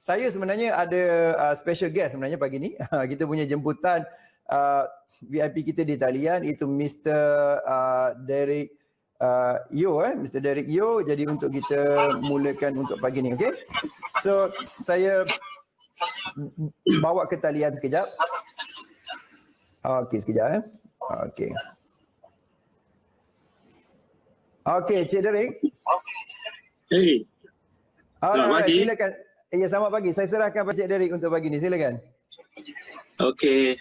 Saya sebenarnya ada special guest sebenarnya pagi ni. Kita punya jemputan VIP kita di talian iaitu Mr. Derek Yo, Mr. Derek Yo. Jadi untuk kita mulakan untuk pagi ni, okey? So saya bawa ke talian sekejap. Okey, sekejap. Okey. Okey, Cik Derek. Hey. Alright, silakan. Ya, selamat pagi. Saya serahkan pada Cik Derek untuk pagi ni. Silakan. Okey,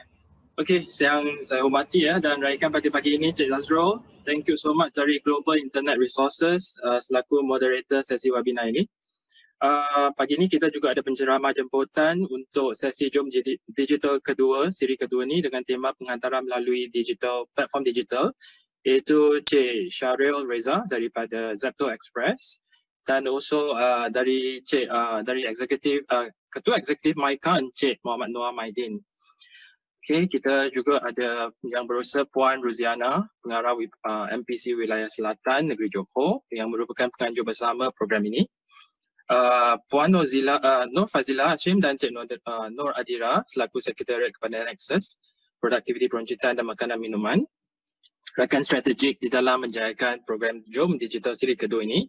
yang saya hormati dan raikan pada pagi ini Cik Nazrul. Thank you so much dari Global Internet Resources selaku moderator sesi webinar ini. Pagi ini kita juga ada penceramah jemputan untuk sesi Jom Digital kedua, siri kedua ni dengan tema penghantaran melalui platform digital, iaitu Cik Syaril Reza daripada Zepto Express. Dan also dari Ketua Eksekutif MICA Encik Muhammad Noor Maidin. Okay, kita juga ada yang berusaha Puan Ruziana, Pengarah MPC Wilayah Selatan Negeri Johor yang merupakan penganjur bersama program ini. Puan Nur Fazila Hashim dan Cik Nur Adira selaku Sekretariat kepada Nexus, Produktiviti Peroncitan dan Makanan Minuman. Rakan strategik di dalam menjayakan program Jom Digital siri kedua ini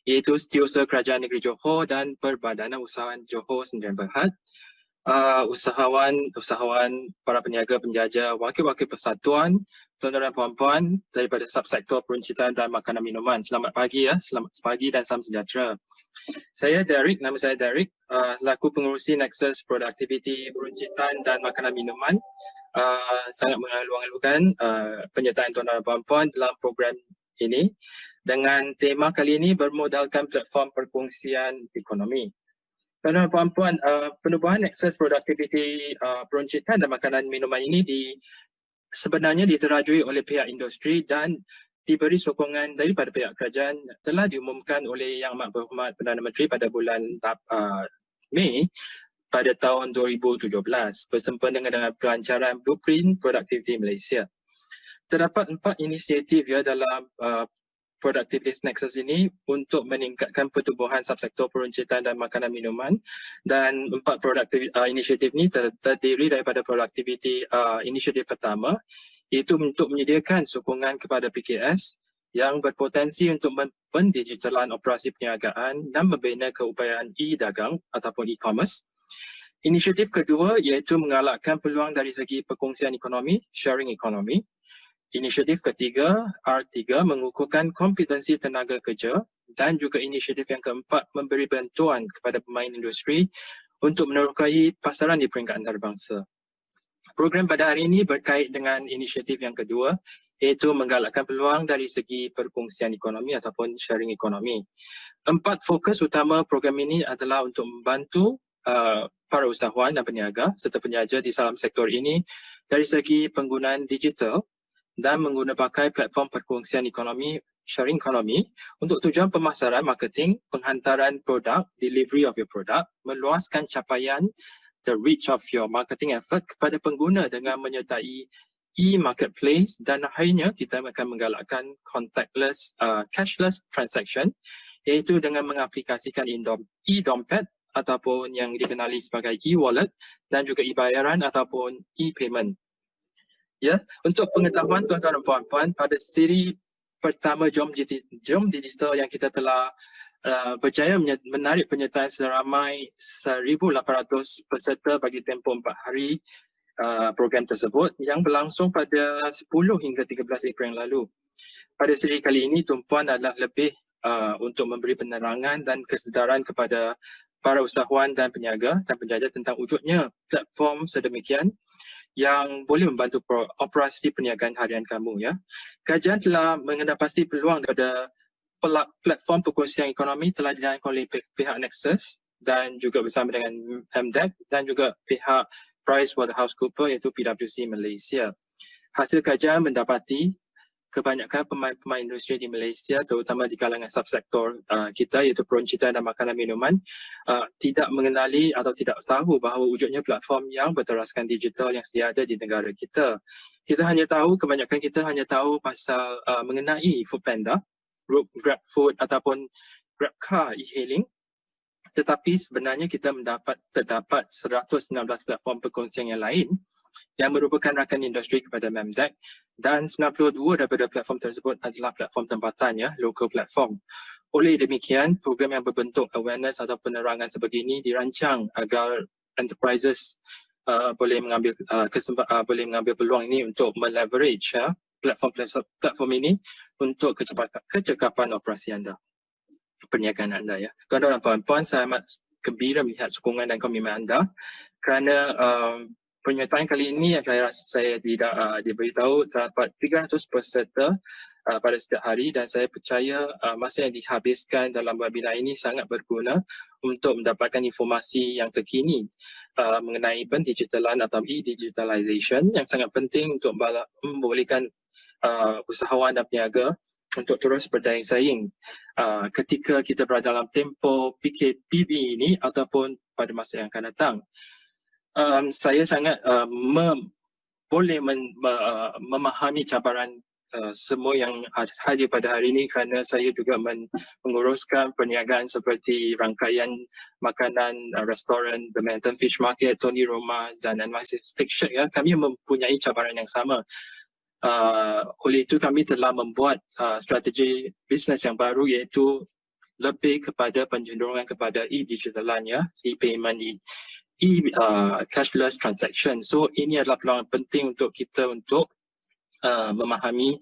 iaitu Setiausaha Kerajaan Negeri Johor dan Perbadanan Usahawan Johor Sdn Bhd, usahawan, para peniaga penjaja, wakil-wakil persatuan, tuan-tuan dan puan-puan daripada subsektor peroncitan dan makanan minuman. Selamat pagi selamat pagi dan salam sejahtera. Nama saya Derek, selaku pengurusi Nexus Produktiviti Peroncitan dan Makanan Minuman. Sangat mengalu-alukan penyertaan tuan-tuan dan puan-puan dalam program ini dengan tema kali ini bermodalkan platform perkongsian ekonomi. Tuan-tuan dan puan-puan, penubuhan Nexus Produktiviti Peroncitan dan Makanan Minuman ini sebenarnya diterajui oleh pihak industri dan diberi sokongan daripada pihak kerajaan. Telah diumumkan oleh Yang Amat Berhormat Perdana Menteri pada bulan Mei pada tahun 2017 bersempena dengan pelancaran Blueprint Productivity Malaysia. Terdapat 4 inisiatif dalam Productivity Nexus ini untuk meningkatkan pertumbuhan subsektor peroncitan dan makanan minuman, dan 4 inisiatif ini terdiri daripada productivity inisiatif pertama iaitu untuk menyediakan sokongan kepada PKS yang berpotensi untuk pendigitalan operasi perniagaan dan membina keupayaan e-dagang ataupun e-commerce. Inisiatif kedua iaitu mengalakkan peluang dari segi perkongsian ekonomi, sharing ekonomi. Inisiatif ketiga, R3, mengukuhkan kompetensi tenaga kerja, dan juga inisiatif yang keempat memberi bantuan kepada pemain industri untuk menerokai pasaran di peringkat antarabangsa. Program pada hari ini berkait dengan inisiatif yang kedua iaitu menggalakkan peluang dari segi perkongsian ekonomi ataupun sharing ekonomi. 4 fokus utama program ini adalah untuk membantu para usahawan dan peniaga serta penjaja di dalam sektor ini dari segi penggunaan digital dan pakai platform perkongsian ekonomi, sharing ekonomi untuk tujuan pemasaran, marketing, penghantaran produk, delivery of your product, meluaskan capaian the reach of your marketing effort kepada pengguna dengan menyertai e-marketplace, dan akhirnya kita akan menggalakkan contactless, cashless transaction iaitu dengan mengaplikasikan e-dompet ataupun yang dikenali sebagai e-wallet dan juga e-bayaran ataupun e-payment. Untuk pengetahuan tuan-tuan dan puan-puan, pada siri pertama Jom Digital yang kita telah berjaya menarik penyertaan seramai 1,800 peserta bagi tempoh 4 hari program tersebut yang berlangsung pada 10 hingga 13 April yang lalu. Pada siri kali ini, tumpuan adalah lebih untuk memberi penerangan dan kesedaran kepada para usahawan dan peniaga dan penjaja tentang wujudnya platform sedemikian yang boleh membantu operasi perniagaan harian kamu. Kajian telah mengendapasti peluang daripada platform perkongsian ekonomi telah dijalankan oleh pihak Nexus dan juga bersama dengan MDEC dan juga pihak PricewaterhouseCoopers iaitu PwC Malaysia. Hasil kajian mendapati kebanyakan pemain industri di Malaysia, terutama di kalangan subsektor kita iaitu peroncitan dan makanan minuman, tidak mengenali atau tidak tahu bahawa wujudnya platform yang berteraskan digital yang sedia ada di negara kita. Kebanyakan kita hanya tahu pasal mengenai Foodpanda, GrabFood ataupun GrabCar e-hailing. tetapi sebenarnya kita terdapat 119 platform perkongsian yang lain yang merupakan rakan industri kepada MEMDAC, dan 92 daripada platform tersebut adalah platform tempatan, ya, local platform. Oleh demikian, program yang berbentuk awareness atau penerangan sebegini dirancang agar enterprises boleh mengambil peluang ini untuk meleverage platform ini untuk kecekapan operasi anda, perniagaan anda, ya. Tuan-tuan dan puan-puan, saya amat gembira melihat sokongan dan komitmen anda kerana penyertaan kali ini saya diberitahu terdapat 300 peserta pada setiap hari, dan saya percaya masa yang dihabiskan dalam webinar ini sangat berguna untuk mendapatkan informasi yang terkini mengenai pendigitalan atau e-digitalization yang sangat penting untuk membolehkan usahawan dan peniaga untuk terus berdaya saing ketika kita berada dalam tempoh PKPB ini ataupun pada masa yang akan datang. Saya sangat boleh memahami cabaran semua yang hadir pada hari ini kerana saya juga menguruskan perniagaan seperti rangkaian makanan, restoran, The Manhattan Fish Market, Tony Roma's dan NYC Steak Shack, ya. Kami mempunyai cabaran yang sama. Oleh itu kami telah membuat strategi bisnes yang baru, iaitu lebih kepada pencenderungan kepada e-digitalan, ya, e-payment, cashless transaction. So ini adalah peluang penting untuk kita untuk memahami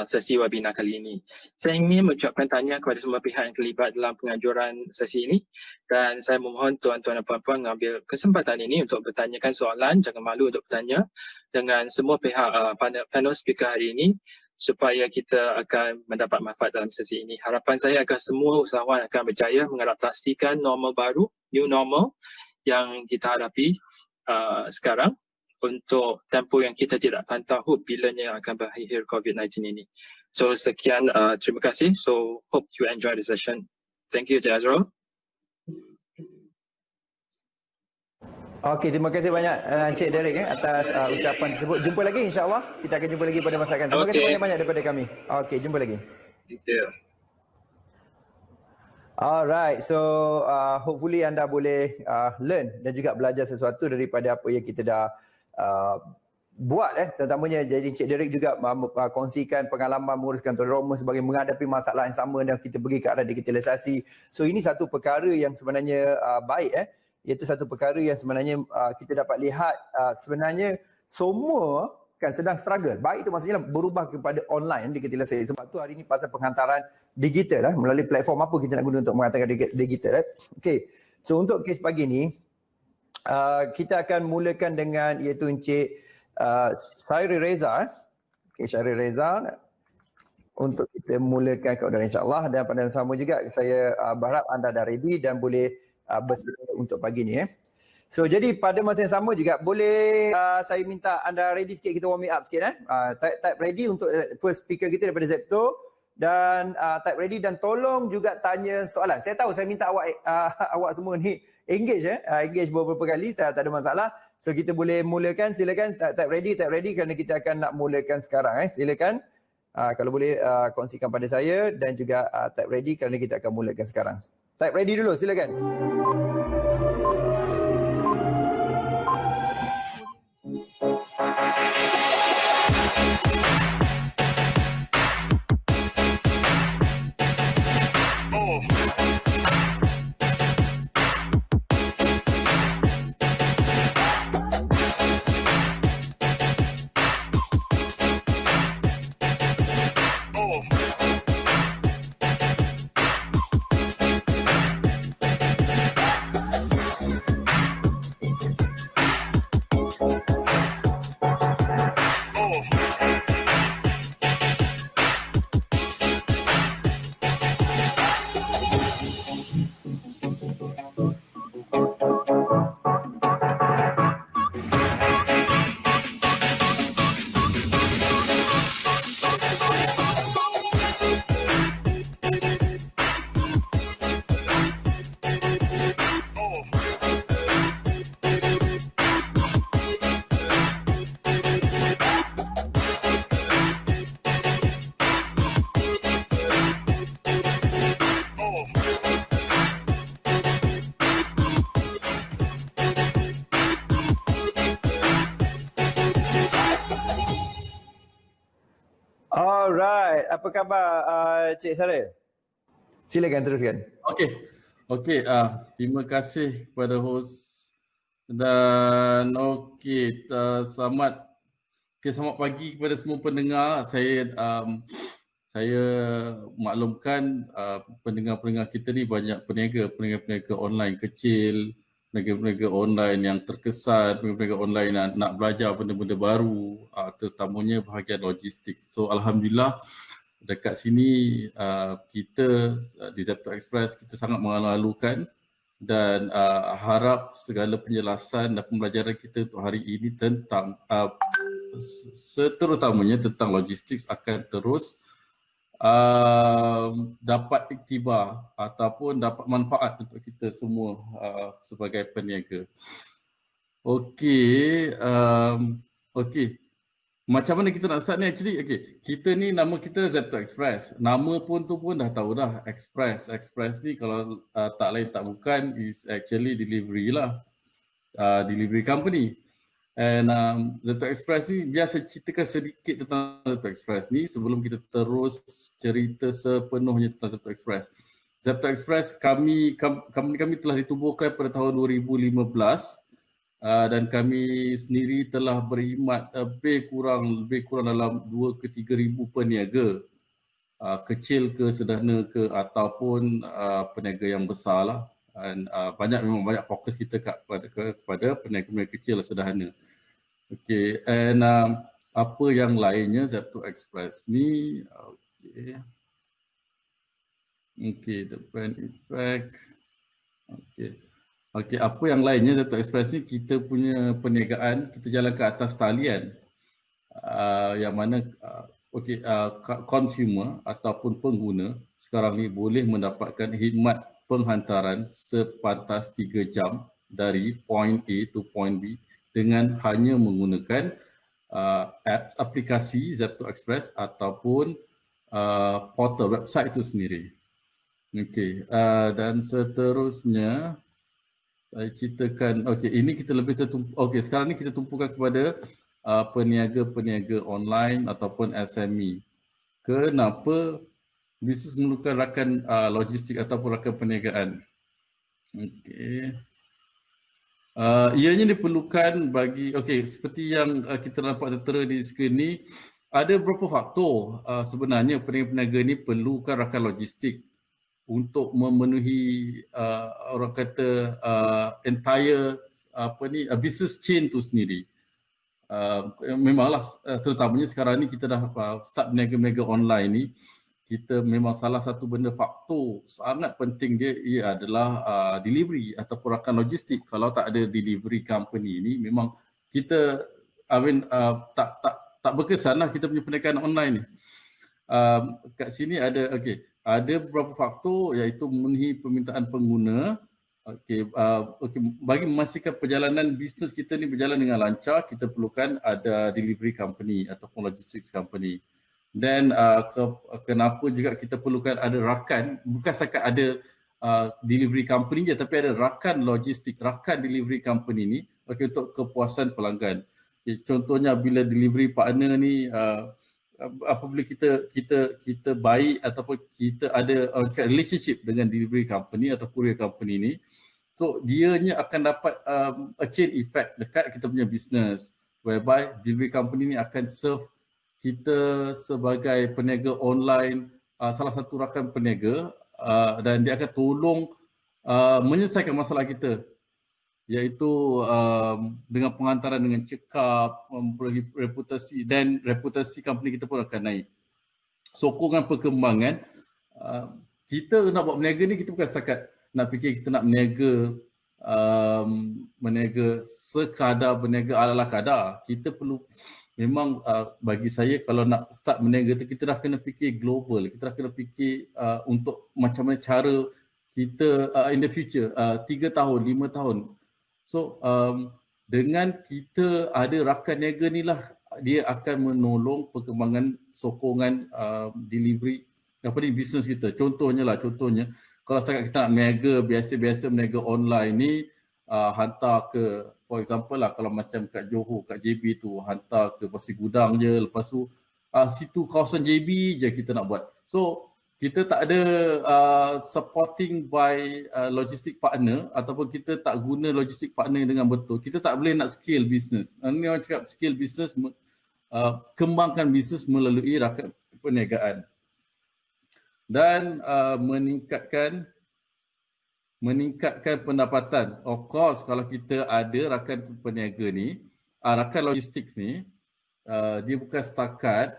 sesi webinar kali ini. Saya ingin mengucapkan tahniah kepada semua pihak yang terlibat dalam penganjuran sesi ini, dan saya memohon tuan-tuan dan puan-puan mengambil kesempatan ini untuk bertanyakan soalan, jangan malu untuk bertanya dengan semua pihak panel speaker hari ini supaya kita akan mendapat manfaat dalam sesi ini. Harapan saya agar semua usahawan akan berjaya mengadaptasikan normal baru, new normal yang kita hadapi sekarang untuk tempoh yang kita tidak akan tahu bilanya akan berakhir COVID-19 ini. So sekian, terima kasih. So hope you enjoy the session. Thank you, Jazrul. Okey, terima kasih banyak Encik Derek atas ucapan tersebut. Jumpa lagi insya-Allah. Kita akan jumpa lagi pada masa akan. Terima kasih banyak-banyak daripada kami. Okey, jumpa lagi. Thank you. Alright, so hopefully anda boleh learn dan juga belajar sesuatu daripada apa yang kita dah buat, terutamanya jadi Encik Derek juga kongsikan pengalaman menguruskan Tony Roma sebagai menghadapi masalah yang sama dan kita pergi ke arah digitalisasi. So ini satu perkara yang sebenarnya baik, iaitu satu perkara yang sebenarnya kita dapat lihat sebenarnya semua kan sedang struggle. Baik itu maksudnya berubah kepada online digitalisasi. Sebab tu hari ini pasal penghantaran digital melalui platform apa kita nak guna untuk menghantarkan digital. Okay. So untuk kes pagi ni kita akan mulakan dengan iaitu Encik Syairi Reza. Okay, Syairi Reza untuk kita mulakan kemudian insya-Allah, dan pada sama juga saya berharap anda dah ready dan boleh bersedia untuk pagi ni. So jadi pada masa yang sama juga boleh saya minta anda ready sikit, kita warm up sikit type ready untuk first speaker kita daripada Zepto, dan type ready dan tolong juga tanya soalan. Saya tahu saya minta awak semua ni engage beberapa kali, tak ada masalah. So kita boleh mulakan, silakan type ready kerana kita akan nak mulakan sekarang. Silakan kalau boleh kongsikan pada saya dan juga type ready kerana kita akan mulakan sekarang. Type ready dulu, silakan. Alright, apa khabar Cik Saril? Silakan teruskan. Okey, terima kasih kepada host dan selamat pagi kepada semua pendengar. Saya maklumkan pendengar-pendengar kita ni banyak peniaga online kecil, peniaga-peniaga online yang terkesan, peniaga-peniaga online nak belajar benda-benda baru, terutamanya bahagian logistik. So alhamdulillah dekat sini kita di Zepto Express kita sangat mengalu-alukan dan harap segala penjelasan dan pembelajaran kita untuk hari ini tentang seterutamanya tentang logistik akan terus dapat iktibar ataupun dapat manfaat untuk kita semua sebagai peniaga. Okey. Macam mana kita nak start ni actually? Kita ni nama kita Zepto Express. Nama pun dah tahu dah Express. Express ni kalau tak lain tak bukan is actually delivery lah. Delivery company. And Zepto Express ni biasa ceritakan sedikit tentang Zepto Express ni sebelum kita terus cerita sepenuhnya tentang Zepto Express. Zepto Express company kami telah ditubuhkan pada tahun 2015. Dan kami sendiri telah berkhidmat lebih kurang dalam 2 ke 3 ribu peniaga, kecil ke sederhana ke ataupun peniaga yang besar lah. Dan memang banyak fokus kita kepada peniaga kecil dan sederhana. Okey, and apa yang lainnya Zepto Express ni? Okey, the brand effect. Okey, apa yang lainnya Zepto Express ni kita punya perniagaan kita jalan ke atas talian yang mana consumer ataupun pengguna sekarang ni boleh mendapatkan khidmat penghantaran sepantas 3 jam dari point A to point B dengan hanya menggunakan aplikasi Zepto Express ataupun portal website itu sendiri. Okey, dan seterusnya saya ceritakan, ini kita lebih tertumpu, sekarang ni kita tumpukan kepada peniaga-peniaga online ataupun SME. Kenapa bisnes memerlukan rakan logistik ataupun rakan perniagaan? Ianya diperlukan bagi, seperti yang kita nampak tertera di skrin ni, ada beberapa faktor sebenarnya peniaga-peniaga ni perlukan rakan logistik untuk memenuhi orang kata entire business chain tu sendiri. Memanglah terutamanya sekarang ni kita dah start berniaga-niaga online ni, kita memang salah satu benda faktor sangat penting dia ia adalah delivery ataupun rakan logistik. Kalau tak ada delivery company ni memang kita tak berkesan lah kita punya perniagaan online ni. Kat sini ada ada beberapa faktor iaitu memenuhi permintaan pengguna. Bagi memastikan perjalanan bisnes kita ni berjalan dengan lancar, kita perlukan ada delivery company ataupun logistics company. Dan kenapa juga kita perlukan ada rakan, bukan setakat ada delivery company je, tapi ada rakan logistik, rakan delivery company ni untuk kepuasan pelanggan. Contohnya bila delivery partner ni apabila kita baik ataupun kita ada relationship dengan delivery company atau courier company ni, so dianya akan dapat a chain effect dekat kita punya business, whereby delivery company ni akan serve kita sebagai peniaga online, salah satu rakan peniaga, dan dia akan tolong menyelesaikan masalah kita, iaitu dengan pengantaran dengan check up, reputasi, dan reputasi company kita pun akan naik. Sokongan perkembangan, kita nak buat berniaga ni kita bukan setakat nak fikir kita nak berniaga sekadar berniaga ala-ala kadar. Kita perlu memang bagi saya kalau nak start berniaga tu kita dah kena fikir global, kita dah kena fikir untuk macam mana cara kita in the future 3 tahun, 5 tahun. So dengan kita ada rakan niaga ni lah, dia akan menolong perkembangan sokongan delivery bisnes kita. Contohnya kalau setakat kita nak niaga biasa-biasa berniaga online ni, hantar ke, for example lah, kalau macam kat Johor, kat JB tu hantar ke Pasir Gudang je, lepas tu situ kawasan JB je kita nak buat. So kita tak ada supporting by logistic partner ataupun kita tak guna logistic partner dengan betul. Kita tak boleh nak scale business. Ini orang cakap scale business, kembangkan bisnes melalui rakan perniagaan dan meningkatkan pendapatan. Of course, kalau kita ada rakan peniaga ni, rakan logistik ni, dia bukan setakat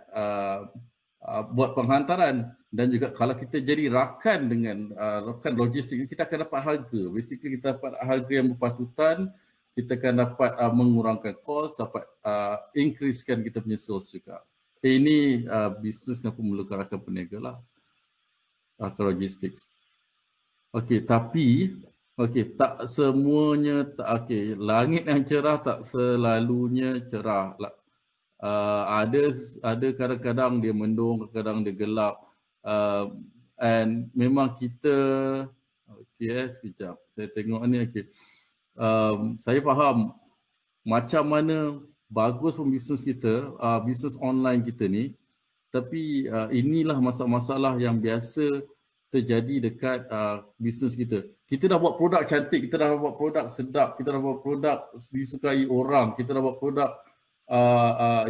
buat penghantaran, dan juga kalau kita jadi rakan dengan rakan logistik ni, kita akan dapat harga. Basically kita dapat harga yang berpatutan, kita akan dapat mengurangkan kos, dapat increasekan kita punya sales juga. Ini bisnes yang memerlukan rakan peniaga lah, rakan logistik. Okey, tapi tak semuanya langit yang cerah tak selalunya cerah. Ada kadang-kadang dia mendung, kadang-kadang dia gelap. And memang kita sekejap saya tengok ni. Saya faham macam mana bagus pun bisnes kita, bisnes online kita ni, tapi inilah masalah-masalah yang biasa terjadi dekat bisnes kita. Kita dah buat produk cantik, kita dah buat produk sedap, kita dah buat produk disukai orang, kita dah buat produk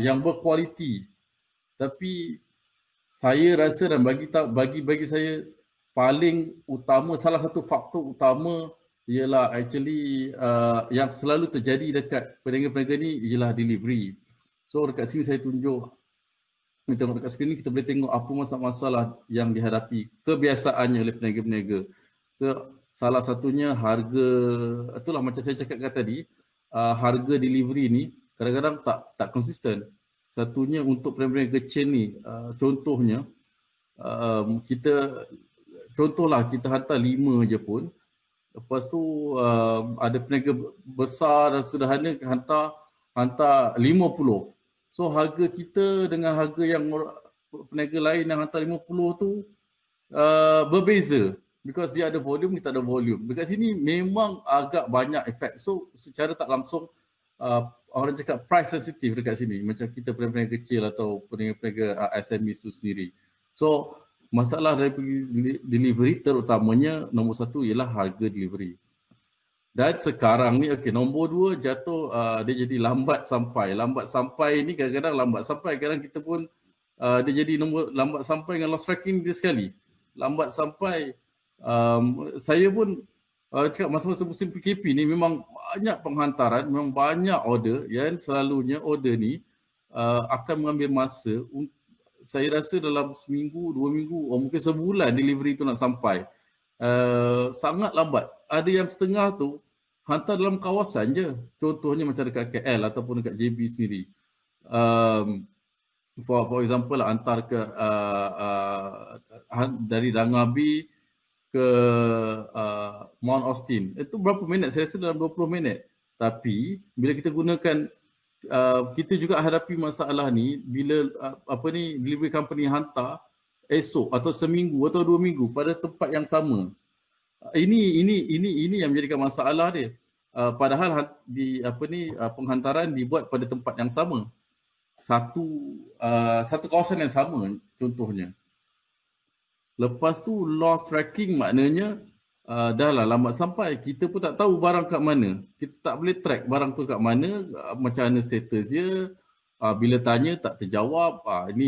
yang berkualiti. Tapi saya rasa dan bagi saya paling utama, salah satu faktor utama ialah actually yang selalu terjadi dekat peniaga-peniaga ni ialah delivery. So dekat sini saya tunjuk, kita tengok dekat skrin ni, kita boleh tengok apa masalah-masalah yang dihadapi kebiasaannya oleh peniaga-peniaga. So salah satunya harga, itulah macam saya cakapkan tadi, harga delivery ni kadang-kadang tak konsisten. Satunya untuk peniaga kecil ni, contohnya kita hantar 5 je pun, lepas tu ada peniaga besar dan sederhana hantar 50. So harga kita dengan harga yang peniaga lain yang hantar 50 tu berbeza, because dia ada volume, kita ada volume. Dekat sini memang agak banyak efek. So secara tak langsung orang cakap price sensitive dekat sini, macam kita peniaga kecil atau peniaga SME itu sendiri. So masalah dari delivery terutamanya nombor satu ialah harga delivery. Dan sekarang ni nombor 2 jatuh, dia jadi lambat sampai. Lambat sampai ni kadang-kadang lambat sampai, kadang kita pun dia jadi nombor lambat sampai dengan loss tracking dia sekali. Lambat sampai, saya pun cakap masa-masa musim PKP ni memang banyak penghantaran, memang banyak order, yang selalunya order ni akan mengambil masa. Saya rasa dalam seminggu, 2 minggu, mungkin sebulan delivery tu nak sampai. Sangat lambat. Ada yang setengah tu hantar dalam kawasan je. Contohnya macam dekat KL ataupun dekat JB sendiri. For example lah, hantar ke dari Dangabi ke Mount Austin. Itu berapa minit? Saya rasa dalam 20 minit. Tapi bila kita gunakan, kita juga hadapi masalah ni bila delivery company hantar esok atau seminggu atau 2 minggu pada tempat yang sama. Ini yang menjadikan masalah dia. Padahal penghantaran dibuat pada tempat yang sama. Satu kawasan yang sama contohnya. Lepas tu lost tracking, maknanya dah lah lambat sampai. Kita pun tak tahu barang kat mana. Kita tak boleh track barang tu kat mana, macam mana status dia. Bila tanya tak terjawab. Ini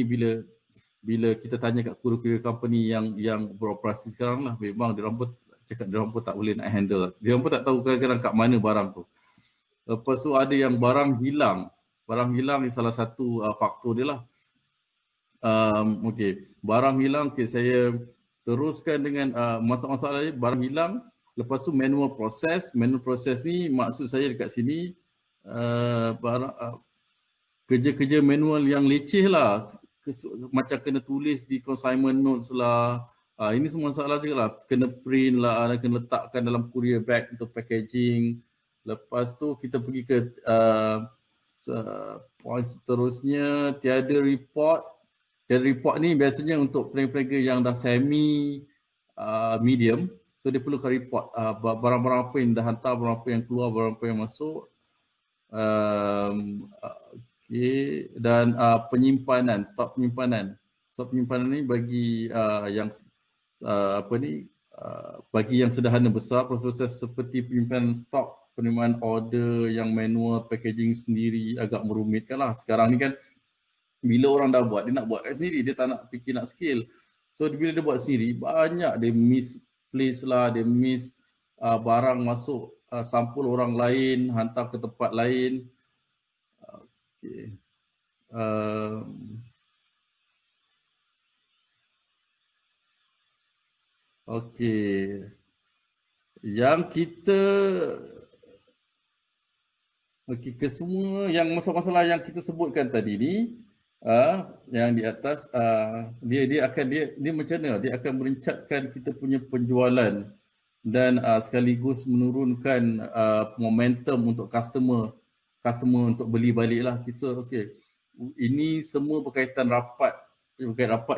bila kita tanya kat courier company yang beroperasi sekarang lah, memang diorang pun cakap diorang pun tak boleh nak handle. Diorang pun tak tahu kadang-kadang kat mana barang tu. Lepas tu ada yang barang hilang. Barang hilang ni salah satu faktor dia lah. Barang hilang, saya teruskan dengan masalah ni. Barang hilang, lepas tu manual process. Manual process ni maksud saya dekat sini kerja-kerja manual yang leceh lah. Macam kena tulis di consignment notes lah. Ini semua masalah juga lah. Kena print lah, kena letakkan dalam courier bag untuk packaging. Lepas tu kita pergi ke point seterusnya, tiada report. Tiada report ni biasanya untuk peniaga yang dah semi medium. So dia perlukan report. Barang-barang apa yang dah hantar, barang apa yang keluar, barang apa yang masuk. Okey, dan penyimpanan, stok penyimpanan. Stok penyimpanan ni bagi yang bagi yang sederhana besar, proses seperti penyimpanan stok, penerimaan order yang manual, packaging sendiri agak merumitkan lah. Sekarang ni kan bila orang dah buat, dia nak buat kat sendiri, dia tak nak fikir nak scale. So bila dia buat sendiri, banyak dia misplace lah, dia miss barang masuk sampul orang lain, hantar ke tempat lain. Okay. Okey. Yang kita kesemua yang masalah-masalah yang kita sebutkan tadi ni yang di atas dia macam mana? Dia akan merencatkan kita punya penjualan dan sekaligus menurunkan momentum untuk customer untuk beli balik lah. Ini semua berkaitan rapat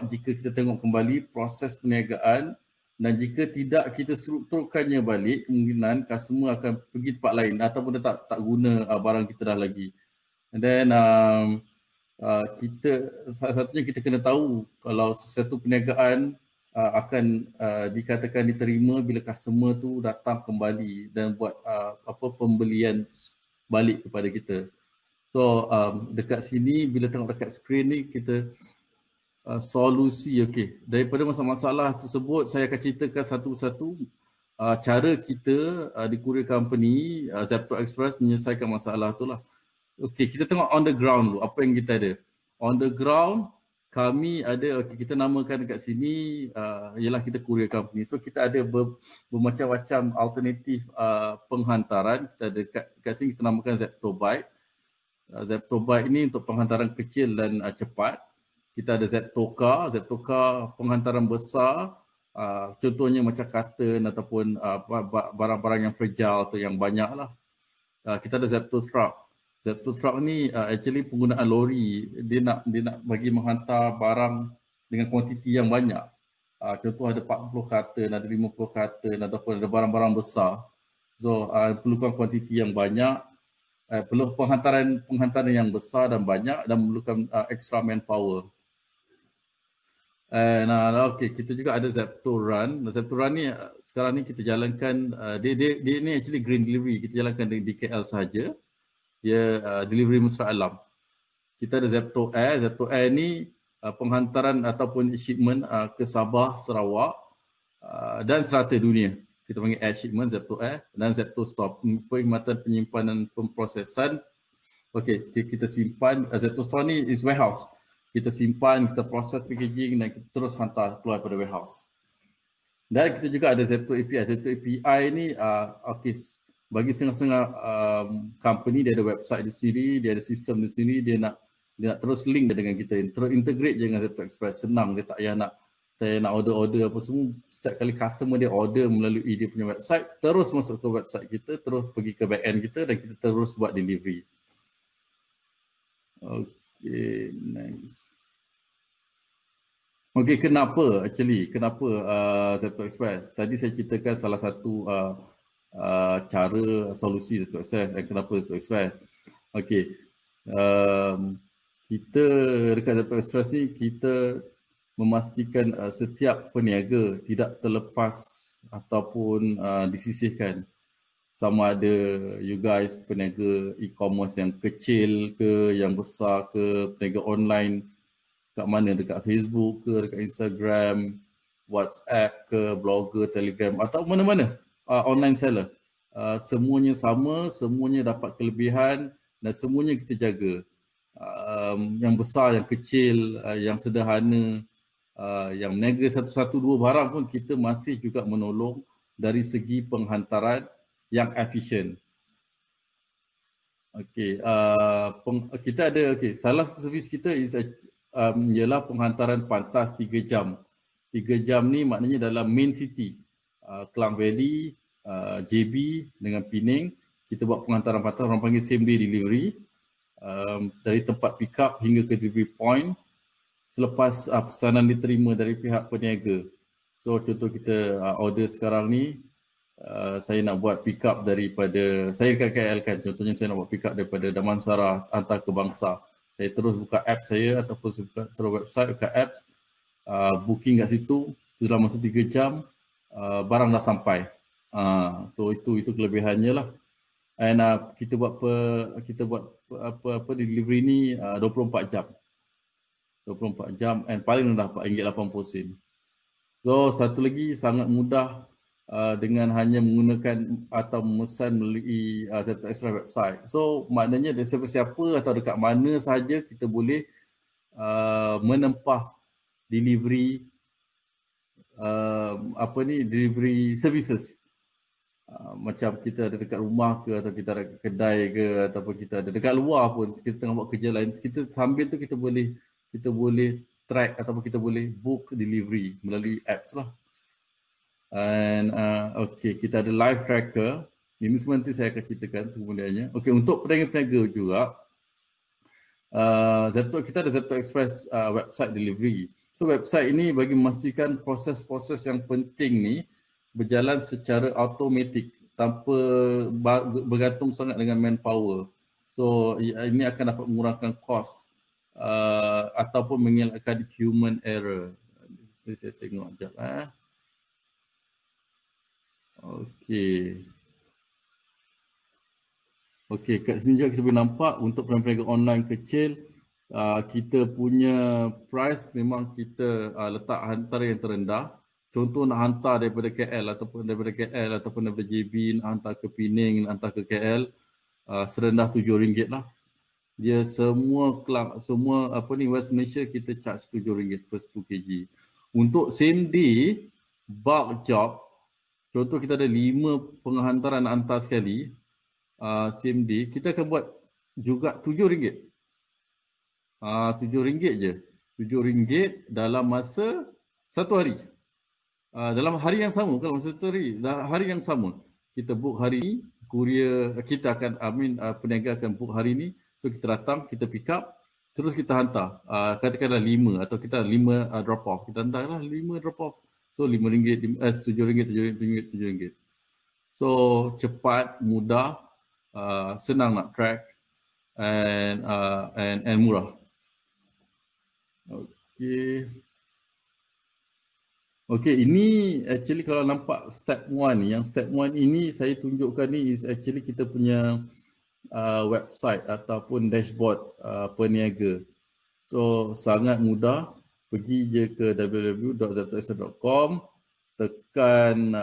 jika kita tengok kembali proses perniagaan, dan jika tidak kita strukturkannya balik, kemungkinan customer akan pergi tempat lain ataupun dia tak guna barang kita dah lagi. And then salah satunya kita kena tahu kalau sesuatu perniagaan akan dikatakan diterima bila customer tu datang kembali dan buat pembelian balik kepada kita. So dekat sini bila tengok dekat skrin ni kita solusi. Daripada masalah-masalah tersebut saya akan ceritakan satu-satu cara kita di courier company Zepto Express menyelesaikan masalah tu lah. Kita tengok on the ground dulu apa yang kita ada. On the ground kami ada, kita namakan dekat sini ialah kita courier company. So kita ada bermacam-macam alternatif penghantaran. Kita ada dekat sini kita namakan Zepto Bike. Zepto Bike ni untuk penghantaran kecil dan cepat. Kita ada Zeptocar penghantaran besar, contohnya macam karton ataupun barang-barang yang fragile atau yang banyak lah. Kita ada Zepto Truck. Zepto Truck ni actually penggunaan lori, dia nak bagi menghantar barang dengan kuantiti yang banyak. Contoh ada 40 karton, ada 50 karton ataupun ada barang-barang besar. So perlukan kuantiti yang banyak, perlu penghantaran yang besar dan banyak dan memerlukan extra manpower. Kita juga ada Zepto Run. Zepto Run ni sekarang ni kita jalankan, dia ni actually green delivery, kita jalankan di KL sahaja. Dia delivery mesra alam. Kita ada Zepto Air. Zepto Air ni penghantaran ataupun shipment ke Sabah, Sarawak dan serata dunia. Kita panggil air shipment, Zepto Air, dan Zepto Store, perkhidmatan penyimpanan pemprosesan. Kita simpan. Zepto Store ni is warehouse. Kita simpan, kita proses packaging dan kita terus hantar keluar pada warehouse. Dan kita juga ada Zepto API. Zepto API ni bagi setengah-setengah company, dia ada website di sini, dia ada sistem di sini, dia nak terus link dengan kita, terus integrate dengan Zepto Express. Senang, dia tak payah nak order apa semua. Setiap kali customer dia order melalui dia punya website, terus masuk ke website kita, terus pergi ke back end kita dan kita terus buat delivery. Nice. Kenapa Zepto Express? Tadi saya ceritakan salah satu cara solusi Zepto Express dan kenapa Zepto Express. Kita dekat Zepto Express ni kita memastikan setiap peniaga tidak terlepas ataupun disisihkan. Sama ada you guys peniaga e-commerce yang kecil ke, yang besar ke, peniaga online kat mana, dekat Facebook ke, dekat Instagram, WhatsApp ke, blogger, Telegram atau mana-mana online seller. Semuanya sama, semuanya dapat kelebihan dan semuanya kita jaga. Yang besar, yang kecil, yang sederhana, yang meniaga satu dua barang pun kita masih juga menolong dari segi penghantaran yang efisien. Kita ada salah satu servis kita ialah penghantaran pantas 3 jam. 3 jam ni maknanya dalam main city, Klang Valley, JB dengan Penang, kita buat penghantaran pantas, orang panggil same day delivery, dari tempat pick up hingga ke delivery point selepas pesanan diterima dari pihak peniaga. So contoh kita order sekarang ni, saya nak buat pick up daripada, saya dekat KL kan, contohnya saya nak buat pick up daripada Damansara hantar ke Bangsa. Saya terus buka app saya ataupun saya buka terus website, buka apps, booking kat situ, dalam masa 3 jam barang dah sampai. So itu kelebihannya lah. And kita buat delivery ni 24 jam. 24 jam and paling rendah RM4.80. So satu lagi sangat mudah dengan hanya menggunakan atau memesan melalui Zepto Express website. So maknanya dari siapa-siapa atau dekat mana sahaja kita boleh menempah delivery delivery services. Macam kita ada dekat rumah ke, atau kita ada kedai ke, ataupun kita ada dekat luar pun, kita tengah buat kerja lain, kita sambil tu kita boleh track ataupun kita boleh book delivery melalui apps lah. And okay, kita ada live tracker. Ini semua nanti saya akan ceritakan kemudiannya. Okay, untuk peniaga-peniaga juga, kita ada Zepto Express website delivery. So website ini bagi memastikan proses-proses yang penting ni berjalan secara automatik tanpa bergantung sangat dengan manpower. So ini akan dapat mengurangkan kos ataupun mengelakkan human error. Saya tengok sekejap. Okey, kat sini juga kita boleh nampak untuk peniaga online kecil, kita punya price memang kita letak antara yang terendah. Contoh nak hantar daripada KL ataupun daripada JB, nak hantar ke Pening, nak hantar ke KL, serendah RM7 lah. Dia semua West Malaysia kita charge RM7 first 2 kg. Untuk same day bulk job, contoh kita ada 5 penghantaran nak hantar sekali, same day, kita akan buat juga RM7. RM7 je. RM7 dalam masa 1 hari. Dalam hari yang sama, kalau masa 1 hari yang sama, kita book hari ni, courier kita akan, peniaga akan book hari ni, so kita datang, kita pick up, terus kita hantar, katakanlah 5 atau kita 5 drop off, kita hantarlah 5 drop off, so RM5, RM7, so cepat, mudah, senang nak track and murah. Okay, ini actually kalau nampak step 1 ni, yang step 1 ini saya tunjukkan ni is actually kita punya website ataupun dashboard peniaga. So sangat mudah, pergi je ke www.zeptoexpress.com, tekan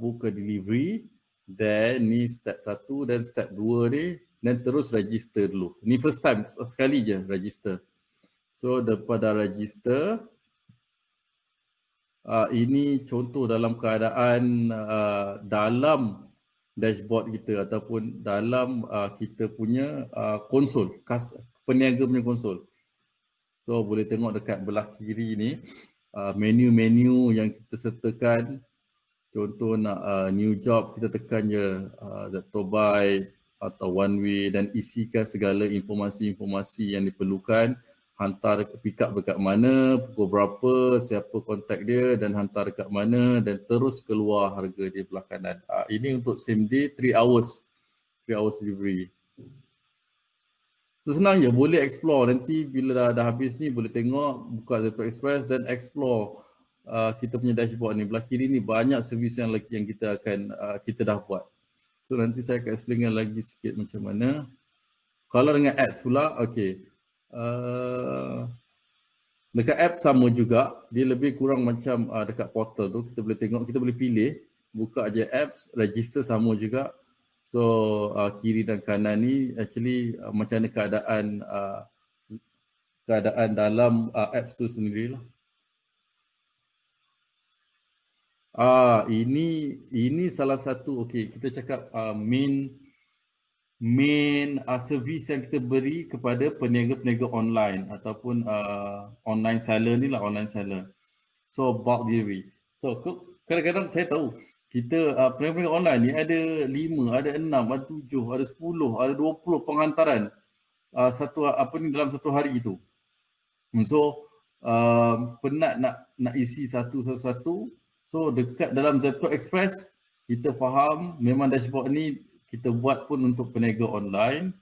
book a delivery, then ni step 1 dan step 2 ni, dan terus register dulu. Ni first time, sekali je register. So daripada register, ini contoh dalam keadaan dalam dashboard kita ataupun dalam kita punya konsol, peniaga punya konsol. So boleh tengok dekat belah kiri ni menu-menu yang kita sertakan. Contoh nak new job, kita tekan je Zepto Buy atau One Way dan isikan segala informasi-informasi yang diperlukan. Hantar pick up dekat mana, pukul berapa, siapa kontak dia dan hantar dekat mana, dan terus keluar harga dia belah kanan. Ini untuk same day 3 hours delivery. So, senang je, boleh explore. Nanti bila dah habis ni boleh tengok, buka Zepto Express dan explore kita punya dashboard ni. Belah kiri ni banyak servis yang lagi yang kita akan kita dah buat. So nanti saya akan explainkan lagi sikit macam mana. Kalau dengan apps pula, okey. Dekat app sama juga, dia lebih kurang macam dekat portal tu, kita boleh tengok, kita boleh pilih, buka aja apps, register sama juga. So kiri dan kanan ni actually macam mana keadaan dalam apps tu sendirilah. Ini salah satu, okey, kita cakap main servis yang kita beri kepada peniaga-peniaga online ataupun online seller ni lah, online seller. So bulk delivery. So kadang-kadang saya tahu kita peniaga-peniaga online ni ada 5, ada 6, ada 7, ada 10, ada 20 penghantaran dalam satu hari itu. So penat nak isi satu-satu. So dekat dalam Zepto Express kita faham memang dashboard ni kita buat pun untuk peniaga online.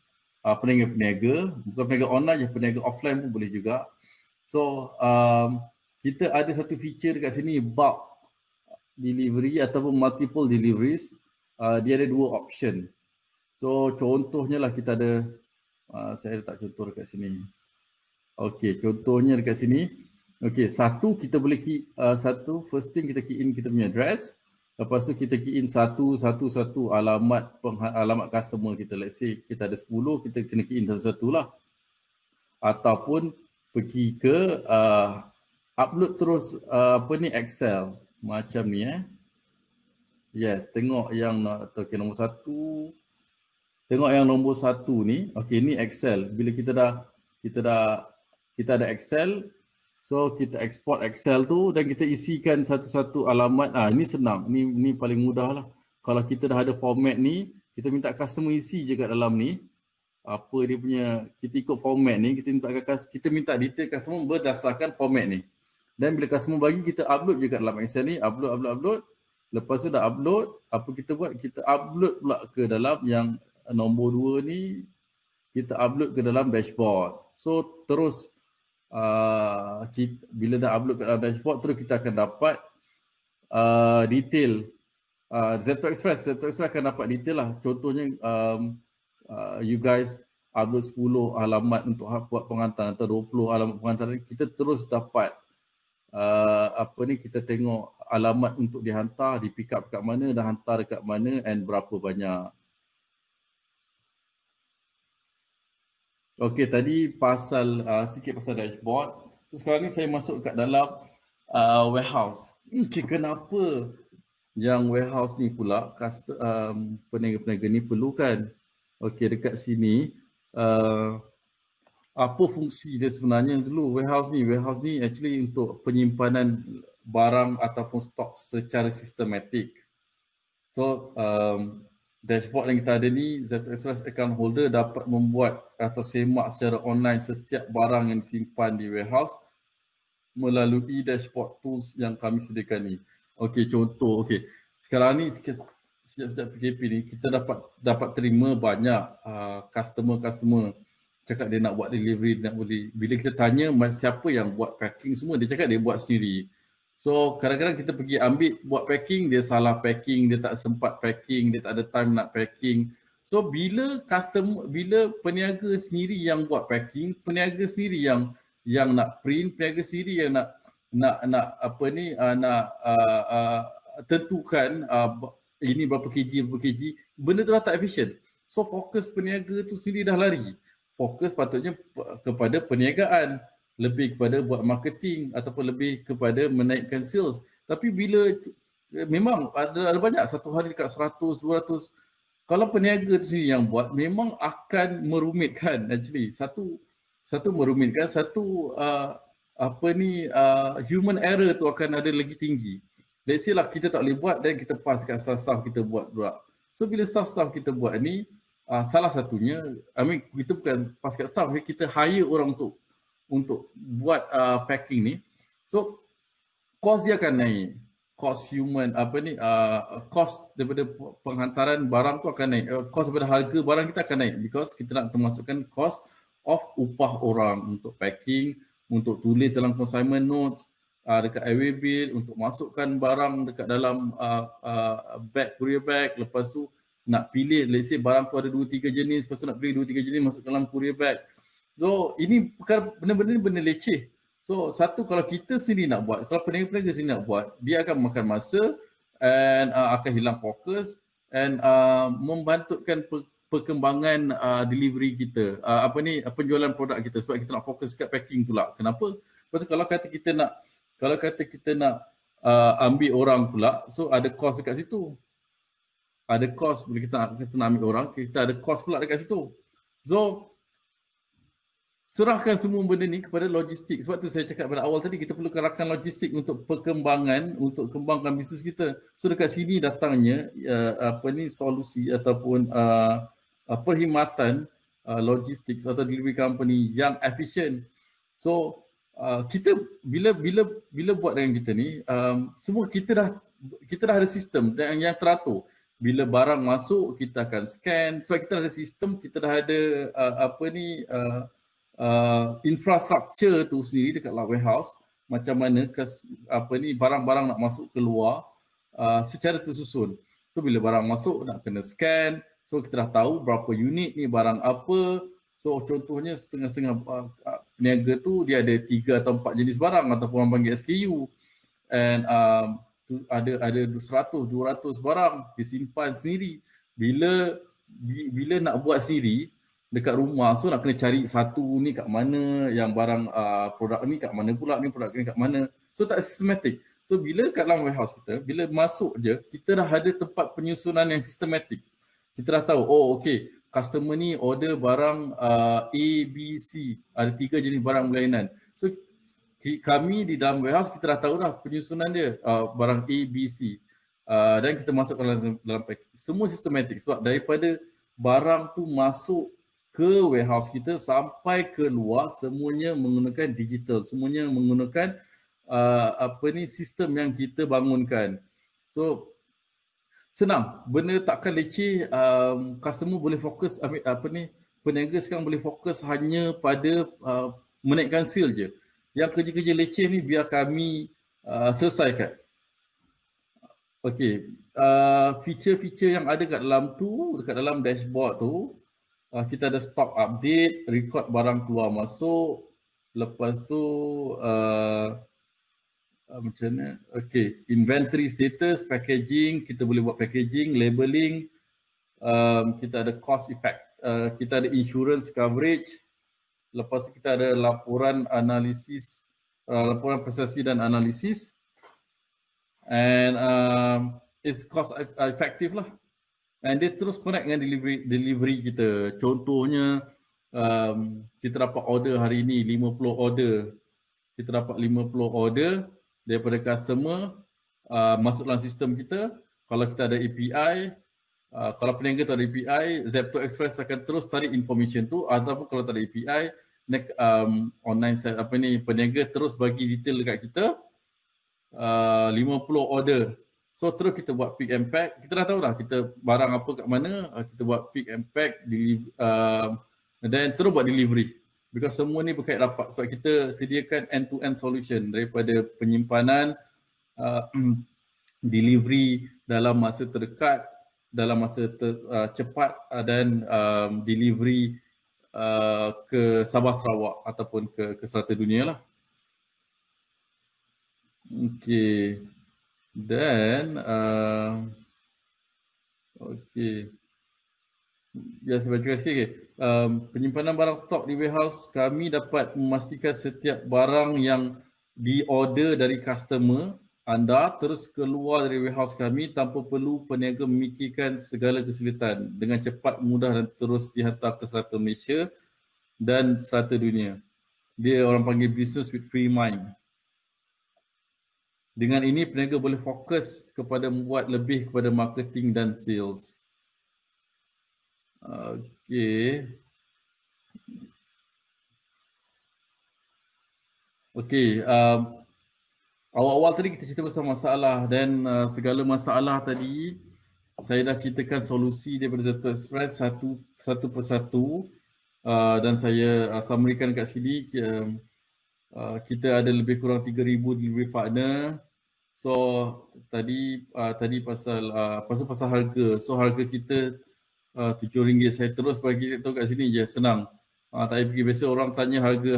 peniaga-peniaga, bukan peniaga online je, peniaga offline pun boleh juga. So kita ada satu feature dekat sini, bulk delivery ataupun multiple deliveries. Dia ada dua option. So contohnya lah kita ada, saya letak contoh dekat sini. Okey, contohnya dekat sini. Okey, satu kita boleh first thing kita key in kita punya address. Lepas tu kita key in satu alamat customer kita. Let's say kita ada 10, kita kena key in satu-satu lah. Ataupun pergi ke upload terus Excel macam ni Yes, tengok yang nombor satu. Tengok yang nombor satu ni. Okey, ni Excel. Bila kita ada Excel, so kita export Excel tu dan kita isikan satu-satu alamat. Ini senang. Ni paling mudah lah. Kalau kita dah ada format ni, kita minta customer isi je kat dalam ni. Apa dia punya, kita ikut format ni, kita minta detail customer berdasarkan format ni. Dan bila customer bagi, kita upload je kat dalam Excel ni, upload. Lepas tu dah upload, apa kita buat? Kita upload pula ke dalam yang nombor 2 ni, kita upload ke dalam dashboard. So terus bila dah upload ke dalam dashboard, terus kita akan dapat detail. Zeto Express akan dapat detail lah. Contohnya you guys upload 10 alamat untuk buat penghantaran atau 20 alamat penghantaran, kita terus dapat kita tengok alamat untuk dihantar, di pick up kat mana, dah hantar dekat mana and berapa banyak. Okey, tadi sikit pasal dashboard. So sekarang ni saya masuk kat dalam warehouse. Okey, kenapa yang warehouse ni pula peniaga-peniaga ni perlukan? Okey, dekat sini apa fungsi dia sebenarnya dulu warehouse ni actually untuk penyimpanan barang ataupun stok secara sistematik. So dashboard yang kita ada ni, Zeto Express account holder dapat membuat atau semak secara online setiap barang yang disimpan di warehouse melalui dashboard tools yang kami sediakan ni. Okey, contoh. Okey, sekarang ni sejak PKP ni kita dapat terima banyak customer cakap dia nak buat delivery, bila kita tanya siapa yang buat packing semua, dia cakap dia buat sendiri. So kadang-kadang kita pergi ambil buat packing, dia salah packing, dia tak sempat packing, dia tak ada time nak packing. So bila peniaga sendiri yang buat packing, peniaga sendiri yang nak print, peniaga sendiri yang nak tentukan ini berapa kg, benda tu dah tak efisien. So fokus peniaga tu sendiri dah lari. Fokus patutnya kepada perniagaan, lebih kepada buat marketing ataupun lebih kepada menaikkan sales. Tapi bila memang ada banyak, satu hari dekat 100, 200, kalau peniaga tu sendiri yang buat, memang akan merumitkan actually. Satu merumitkan, human error tu akan ada lagi tinggi. Let's say lah kita tak boleh buat dan kita pass kat staff kita buat pula. So bila staff kita buat ni, salah satunya, kita bukan pass kat staff, kita hire orang untuk buat packing ni. So cost dia akan naik. Cost cost daripada penghantaran barang tu akan naik. Cost daripada harga barang kita akan naik because kita nak termasukkan cost of upah orang untuk packing, untuk tulis dalam consignment notes, dekat airway bill, untuk masukkan barang dekat dalam courier bag, lepas tu nak pilih, let's say barang tu ada 2-3 jenis, lepas tu nak pilih 2-3 jenis masuk dalam courier bag. So ini benda leceh. So satu, kalau kita sendiri nak buat, kalau peniaga sendiri nak buat, dia akan makan masa and akan hilang fokus and membantutkan perkembangan delivery kita, penjualan produk kita, sebab kita nak fokus kat packing pula. Kenapa? Pasal kalau kata kita nak ambil orang pula, so ada cost dekat situ. Ada cost bila kita nak ambil orang, kita ada cost pula dekat situ. So serahkan semua benda ni kepada logistik. Sebab tu saya cakap pada awal tadi, kita perlukan rakan logistik untuk perkembangan, untuk kembangkan bisnes kita. So dekat sini datangnya solusi ataupun perkhidmatan logistik atau delivery company yang efisien. So kita bila buat dengan kita ni, semua kita dah ada sistem yang teratur. Bila barang masuk, kita akan scan. Sebab kita ada sistem, kita dah ada infrastruktur tu sendiri dekat warehouse. Macam mana barang-barang nak masuk keluar secara tersusun. So bila barang masuk nak kena scan. So kita dah tahu berapa unit ni barang apa. So contohnya setengah-setengah peniaga tu dia ada 3 atau 4 jenis barang ataupun orang panggil SKU. And ada 100, 200 barang disimpan sendiri. Bila nak buat sendiri dekat rumah, so nak kena cari satu ni kat mana, yang barang produk ni kat mana pula, ni produk ni kat mana. So tak sistematik. So bila kat dalam warehouse kita, bila masuk je, kita dah ada tempat penyusunan yang sistematik. Kita dah tahu, oh okey, customer ni order barang A, B, C. Ada 3 jenis barang berlainan. So kami di dalam warehouse kita dah tahu dah penyusunan dia, barang A, B, C. Dan kita masuk dalam package. Semua sistematik sebab daripada barang tu masuk ke warehouse kita sampai keluar semuanya menggunakan digital, semuanya menggunakan sistem yang kita bangunkan. So senang, benda takkan leceh. Customer boleh fokus, peniaga sekarang boleh fokus hanya pada menaikkan sale je. Yang kerja-kerja leceh ni biar kami selesaikan. Okey, feature-feature yang ada kat dalam tu, dekat dalam dashboard tu, kita ada stock update, record barang keluar masuk. Lepas tu macam mana? Okey, inventory status, packaging, kita boleh buat packaging, labeling. Kita ada cost effect, kita ada insurance coverage. Lepas tu kita ada laporan analisis, laporan prestasi dan analisis. And it's cost effective lah. And dia terus connect dengan delivery kita. Contohnya kita dapat order hari ni 50 order. Kita dapat 50 order daripada customer, masuk dalam sistem kita. Kalau kita ada API, kalau peniaga tak ada API, Zepto Express akan terus tarik information tu. Ataupun kalau tak ada API, online site peniaga terus bagi detail dekat kita. 50 order. So terus kita buat pick and pack. Kita dah tahu dah kita barang apa kat mana, kita buat pick and pack, dan terus buat delivery. Because semua ni berkait rapat sebab kita sediakan end-to-end solution daripada penyimpanan, delivery dalam masa terdekat, dalam masa cepat, dan delivery ke Sabah Sarawak ataupun ke serata dunia lah. Okey. Dan okey. Ya, saya baca sikit. Penyimpanan barang stok di warehouse, kami dapat memastikan setiap barang yang diorder dari customer anda terus keluar dari warehouse kami tanpa perlu peniaga memikirkan segala kesulitan, dengan cepat, mudah dan terus dihantar ke serata Malaysia dan serata dunia. Dia orang panggil business with free mind. Dengan ini peniaga boleh fokus kepada membuat lebih kepada marketing dan sales. Okey. Okey, awal-awal tadi kita cerita pasal masalah, dan segala masalah tadi saya dah ceritakan solusi daripada Zepto Express satu persatu, dan saya summarykan kat sini. Kita ada lebih kurang 3,000 delivery partner. So tadi pasal harga. So harga kita RM7. Saya terus bagi tahu kat sini je, senang. Tak payah pergi. Biasa orang tanya harga,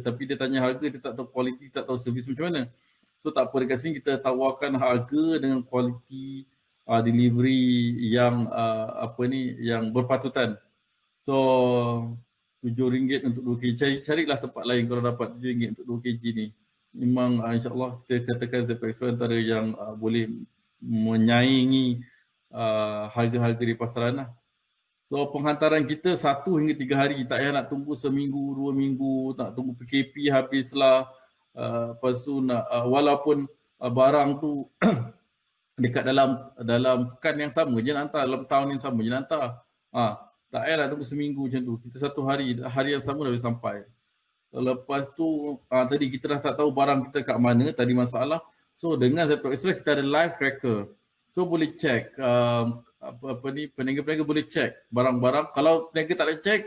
tapi dia tanya harga, dia tak tahu kualiti, tak tahu servis macam mana. So tak apa, dekat sini kita tawarkan harga dengan kualiti delivery yang yang berpatutan. So RM7 untuk 2 kg. Carilah tempat lain kalau dapat RM7 untuk 2 kg ni. Memang insyaAllah kita katakan Zepto Express antara yang boleh menyaingi harga-harga di pasaran lah. So penghantaran kita 1 hingga 3 hari. Tak payah nak tunggu seminggu, 2 minggu, nak tunggu PKP habislah. Lepas tu walaupun barang tu dekat dalam pekan yang sama je nak hantar, dalam tahun yang sama je nak hantar. Tak payah nak tunggu seminggu macam tu. Kita 1 hari yang sama dah boleh sampai. Lepas tu tadi kita dah tak tahu barang kita kat mana, tadi masalah. So dengan Zepto Express kita ada live tracker. So boleh check peniaga-peniaga boleh check barang-barang. Kalau peniaga tak boleh check,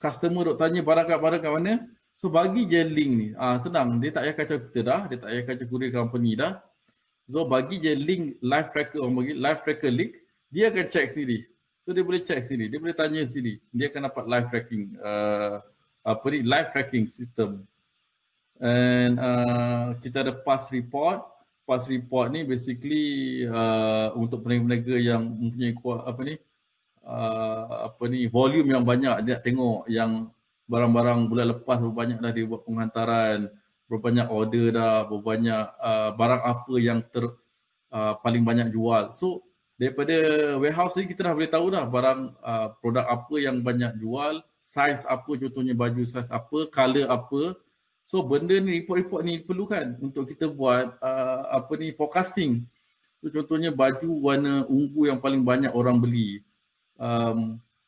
customer duk tanya barang kat mana. So bagi je link ni. Senang, dia tak payah kacau kita dah, dia tak payah kacau courier company dah. So bagi je link live tracker, orang bagi live tracker link, dia akan check sendiri. So dia boleh check sendiri, dia boleh tanya sendiri. Dia akan dapat live tracking live tracking system. And kita ada pass report. Pass report ni basically untuk peniaga-peniaga yang mempunyai volume yang banyak, dia nak tengok yang barang-barang bulan lepas berapa banyak dah dia buat penghantaran, berapa banyak order dah, berapa banyak barang apa yang paling banyak jual. So daripada warehouse ni kita dah boleh tahu dah barang produk apa yang banyak jual, size apa, contohnya baju size apa, color apa. So benda ni, report-report ni perlukan untuk kita buat forecasting. So contohnya baju warna ungu yang paling banyak orang beli.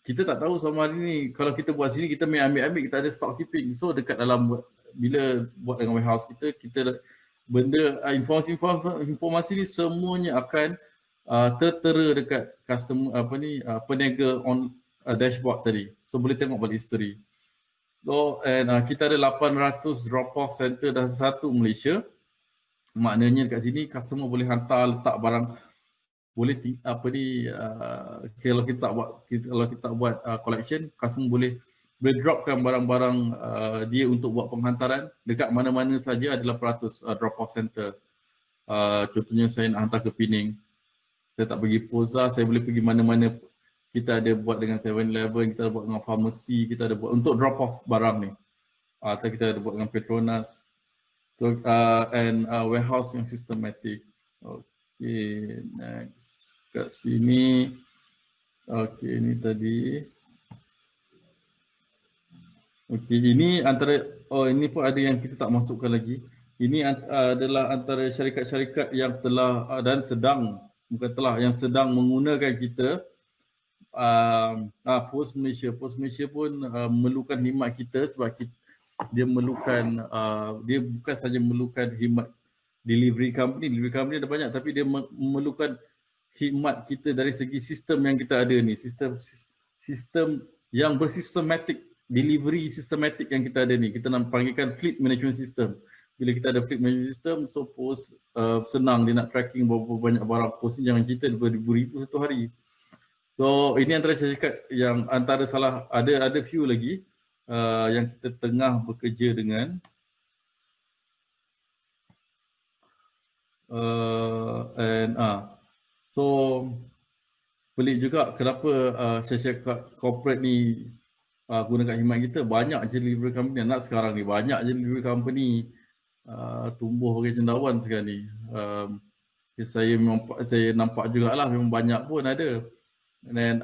Kita tak tahu sama hari ni, kalau kita buat sini kita main ambil-ambil, kita ada stock keeping. So dekat dalam, bila buat dengan warehouse kita benda informasi ni semuanya akan tertera dekat customer peniaga on dashboard tadi. So boleh tengok balik history. So and kita ada 800 drop off center dah satu Malaysia. Maknanya dekat sini customer boleh hantar, letak barang, boleh kalau kita tak buat collection, customer boleh dropkan barang-barang dia untuk buat penghantaran dekat mana-mana saja. Ada 800 drop off center. Contohnya saya nak hantar ke Pening, saya tak pergi Poza, saya boleh pergi mana-mana. Kita ada buat dengan 7-Eleven, kita ada buat dengan pharmacy, kita ada buat untuk drop off barang ni. Atau kita ada buat dengan Petronas. So and warehouse yang systematic. Okay, next. Kat sini. Okay, ini tadi. Okay, ini antara, ini pun ada yang kita tak masukkan lagi. Ini adalah antara syarikat-syarikat yang telah dan sedang, yang sedang menggunakan kita. Post Malaysia pun memerlukan khidmat kita sebab dia memerlukan, dia bukan saja memerlukan khidmat delivery company ada banyak, tapi dia memerlukan khidmat kita dari segi sistem yang kita ada ni, sistem yang bersistematik, delivery sistematik yang kita ada ni, kita nak panggilkan fleet management system. Bila kita ada fleet management system, so post senang dia nak tracking berapa banyak barang post ni, jangan cerita beribu-ribu satu hari. So ini antara syarikat yang ada few lagi yang kita tengah bekerja dengan. So pelik juga kenapa syarikat corporate ni gunakan khidmat kita. Banyak je delivery company, nak sekarang ni banyak je delivery company tumbuh bagi cendawan sekarang ni. Saya nampak jugalah memang banyak pun ada. Dan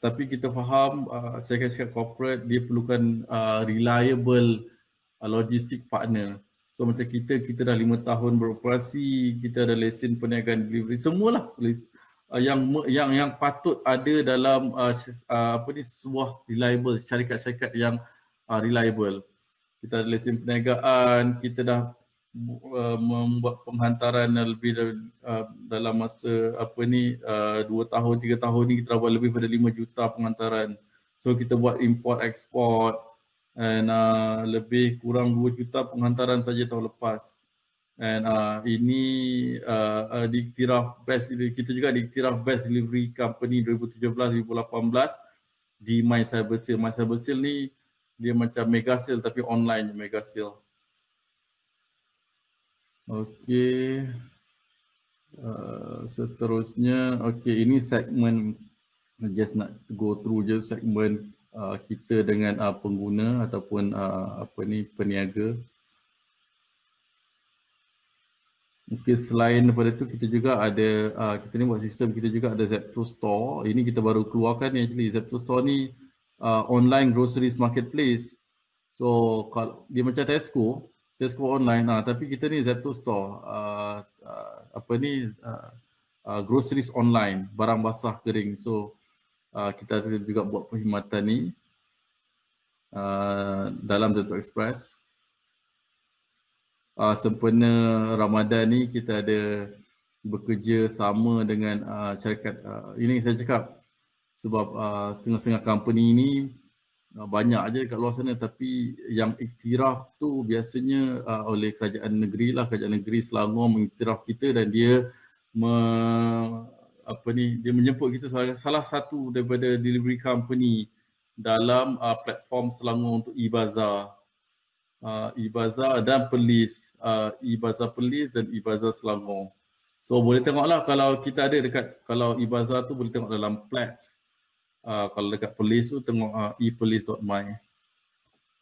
tapi kita faham syarikat corporate dia perlukan reliable logistik partner. So macam kita dah 5 tahun beroperasi, kita ada lesen perniagaan delivery, semualah yang patut ada dalam sebuah reliable, syarikat-syarikat yang reliable. Kita ada lesen perniagaan, kita dah membuat penghantaran lebih dalam masa 2 tahun 3 tahun ni, kita dah buat lebih pada 5 juta penghantaran. So kita buat import export and lebih kurang 2 juta penghantaran saja tahun lepas. And ini diiktiraf best, kita juga diiktiraf best delivery company 2017-2018 di My Cyber Sale. My Cyber Sale ni dia macam mega sale tapi online mega sale. Okey. Seterusnya, ini segmen, just nak go through je segmen kita dengan pengguna ataupun peniaga. Selain daripada itu, kita juga ada, kita ni buat sistem, kita juga ada Zepto Store. Ini kita baru keluarkan ni actually. Zepto Store ni online groceries marketplace. So kalau dia macam Tesco online, tapi kita ni Zepto Store, groceries online, barang basah kering. So kita juga buat perkhidmatan ni dalam Zepto Express. sempena Ramadan ni kita ada bekerja sama dengan syarikat ini saya cakap sebab setengah-setengah company ni banyak aja kat luar sana, tapi yang iktiraf tu biasanya oleh kerajaan negeri lah, kerajaan negeri Selangor mengiktiraf kita dan dia dia menjemput kita salah satu daripada delivery company dalam platform Selangor untuk e-Bazaar. e-Bazaar dan Perlis, e-Bazaar Perlis dan e-Bazaar Selangor. So boleh tengoklah kalau kita ada dekat, kalau e-Bazaar tu boleh tengok dalam Platts. Kalau dekat Perlis tu tengok eperlis.my.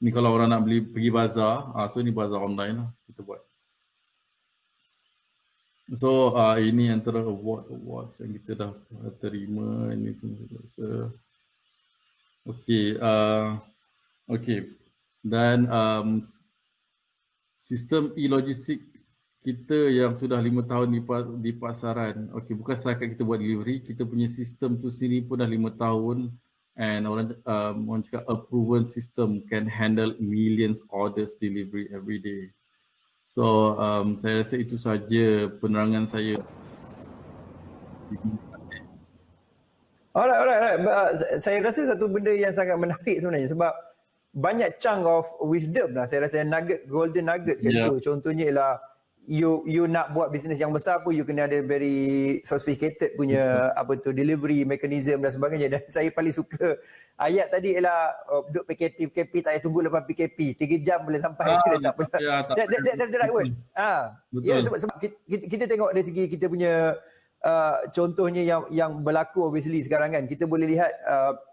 Ni kalau orang nak beli pergi bazar, so ni bazar online lah kita buat. So ini antara awards yang kita dah terima ini semua rasa. Okey. Dan sistem e-logistik kita yang sudah 5 tahun di pasaran. Okey, bukan setakat kita buat delivery, kita punya sistem tu sendiri pun dah 5 tahun and orang cakap a proven system can handle millions orders delivery every day. So saya rasa itu saja penerangan saya. Alright. Saya rasa satu benda yang sangat menarik sebenarnya sebab banyak chunk of wisdom lah saya rasa, golden nugget kat situ. Contohnya ialah you nak buat bisnes yang besar pun you kena ada very sophisticated punya delivery mechanism dan sebagainya. Dan saya paling suka ayat tadi ialah duduk PKP tak payah tunggu lepas PKP 3 jam boleh sampai. That's the right word. Sebab kita tengok dari segi kita punya contohnya yang berlaku obviously sekarang kan, kita boleh lihat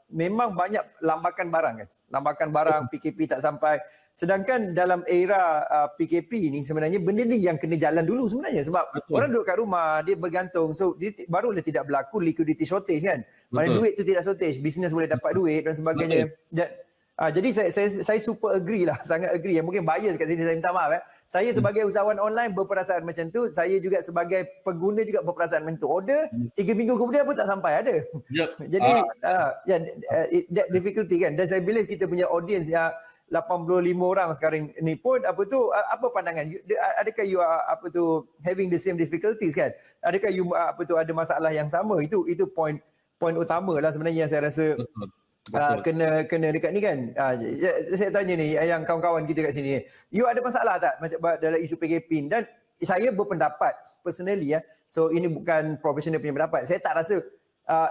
memang banyak lambakan barang kan. Lambakan barang, PKP tak sampai. Sedangkan dalam era PKP ni sebenarnya benda ni yang kena jalan dulu sebenarnya sebab orang duduk kat rumah, dia bergantung. So barulah tidak berlaku liquidity shortage kan. Mana duit tu tidak shortage, bisnes boleh dapat duit dan sebagainya. Jadi saya super agree lah, sangat agree. Mungkin bias kat sini, saya minta maaf. Saya sebagai usahawan online berperasaan macam tu, saya juga sebagai pengguna juga berperasaan macam tu. Order 3 minggu kemudian pun tak sampai ada. Jadi that difficulty kan. Dan saya believe kita punya audience yang 85 orang sekarang ni pun apa pandangan? Adakah you having the same difficulties kan? Adakah you ada masalah yang sama? Itu point utama lah sebenarnya yang saya rasa kena dekat ni kan. Saya tanya ni yang kawan-kawan kita kat sini, you ada masalah tak macam dalam isu PKP? Dan saya berpendapat personally so ini bukan profesional punya pendapat, saya tak rasa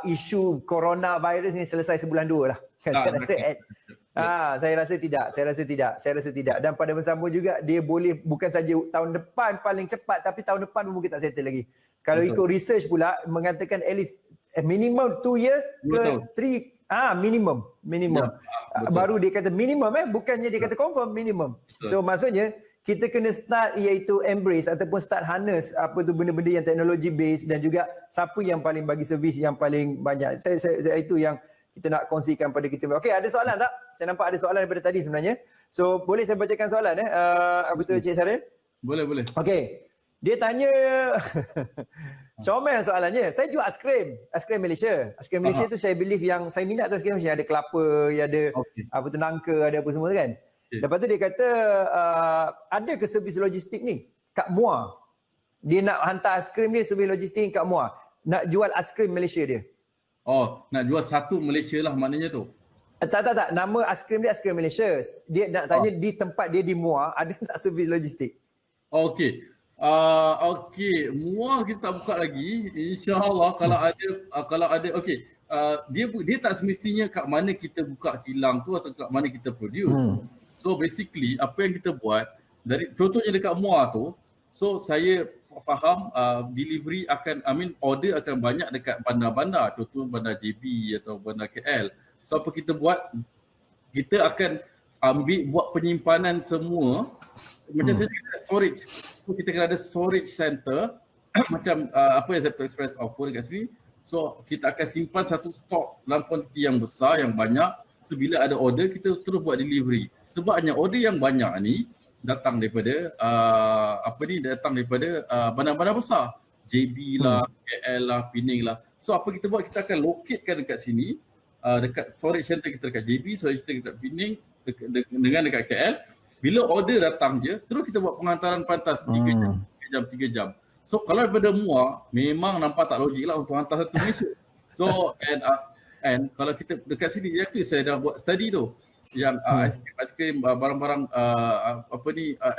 isu coronavirus ni selesai sebulan 2 lah. Saya rasa tidak. Dan pada masa sama juga dia boleh bukan saja tahun depan paling cepat, tapi tahun depan pun mungkin tak settle lagi. Kalau ikut research pula mengatakan at least minimum 2 years ke 3 minimum. Baru dia kata minimum bukannya dia kata confirm minimum. So maksudnya kita kena start iaitu embrace ataupun start harness benda-benda yang teknologi based dan juga siapa yang paling bagi servis yang paling banyak. Saya itu yang kita nak kongsikan pada kita. Okey, ada soalan tak? Saya nampak ada soalan daripada tadi sebenarnya. So boleh saya bacakan soalan Cik Saril? Boleh. Okey. Dia tanya comel soalannya. Saya jual aiskrim Malaysia. Aiskrim Malaysia tu saya believe yang saya minat tu aiskrim Malaysia, ada kelapa, ada nangka, ada apa semua kan. Lepas tu dia kata ada ke servis logistik ni kat Muar. Dia nak hantar aiskrim ni servis logistik ni kat Muar. Nak jual aiskrim Malaysia dia. Nak jual satu Malaysia lah maknanya tu. Tak. Nama aiskrim dia aiskrim Malaysia. Dia nak tanya di tempat dia di Muar ada tak servis logistik. Okey. Muar kita tak buka lagi. InsyaAllah kalau ada okey. Dia tak semestinya kat mana kita buka kilang tu atau kat mana kita produce. So basically apa yang kita buat contohnya dekat Muar tu, so saya faham delivery order akan banyak dekat bandar-bandar, contoh bandar JB atau bandar KL. So apa kita buat, kita akan buat penyimpanan semua macam saya kata storage. So kita kena ada storage center macam apa yang Zepto Express offer dekat sini. So kita akan simpan satu stok dalam kuantiti yang besar, yang banyak. So bila ada order kita terus buat delivery. Sebabnya order yang banyak ni datang daripada bandar-bandar besar. JB lah, KL lah, Pening lah. So apa kita buat, kita akan locatekan dekat sini, dekat storage center kita dekat JB, storage center dekat Pening dengan dekat KL. Bila order datang je, terus kita buat penghantaran pantas 3 jam. So kalau daripada Muar, memang nampak tak logik lah untuk hantar satu Malaysia. So and kalau kita dekat sini, yang tu saya dah buat study tu, yang aiskrim barang-barang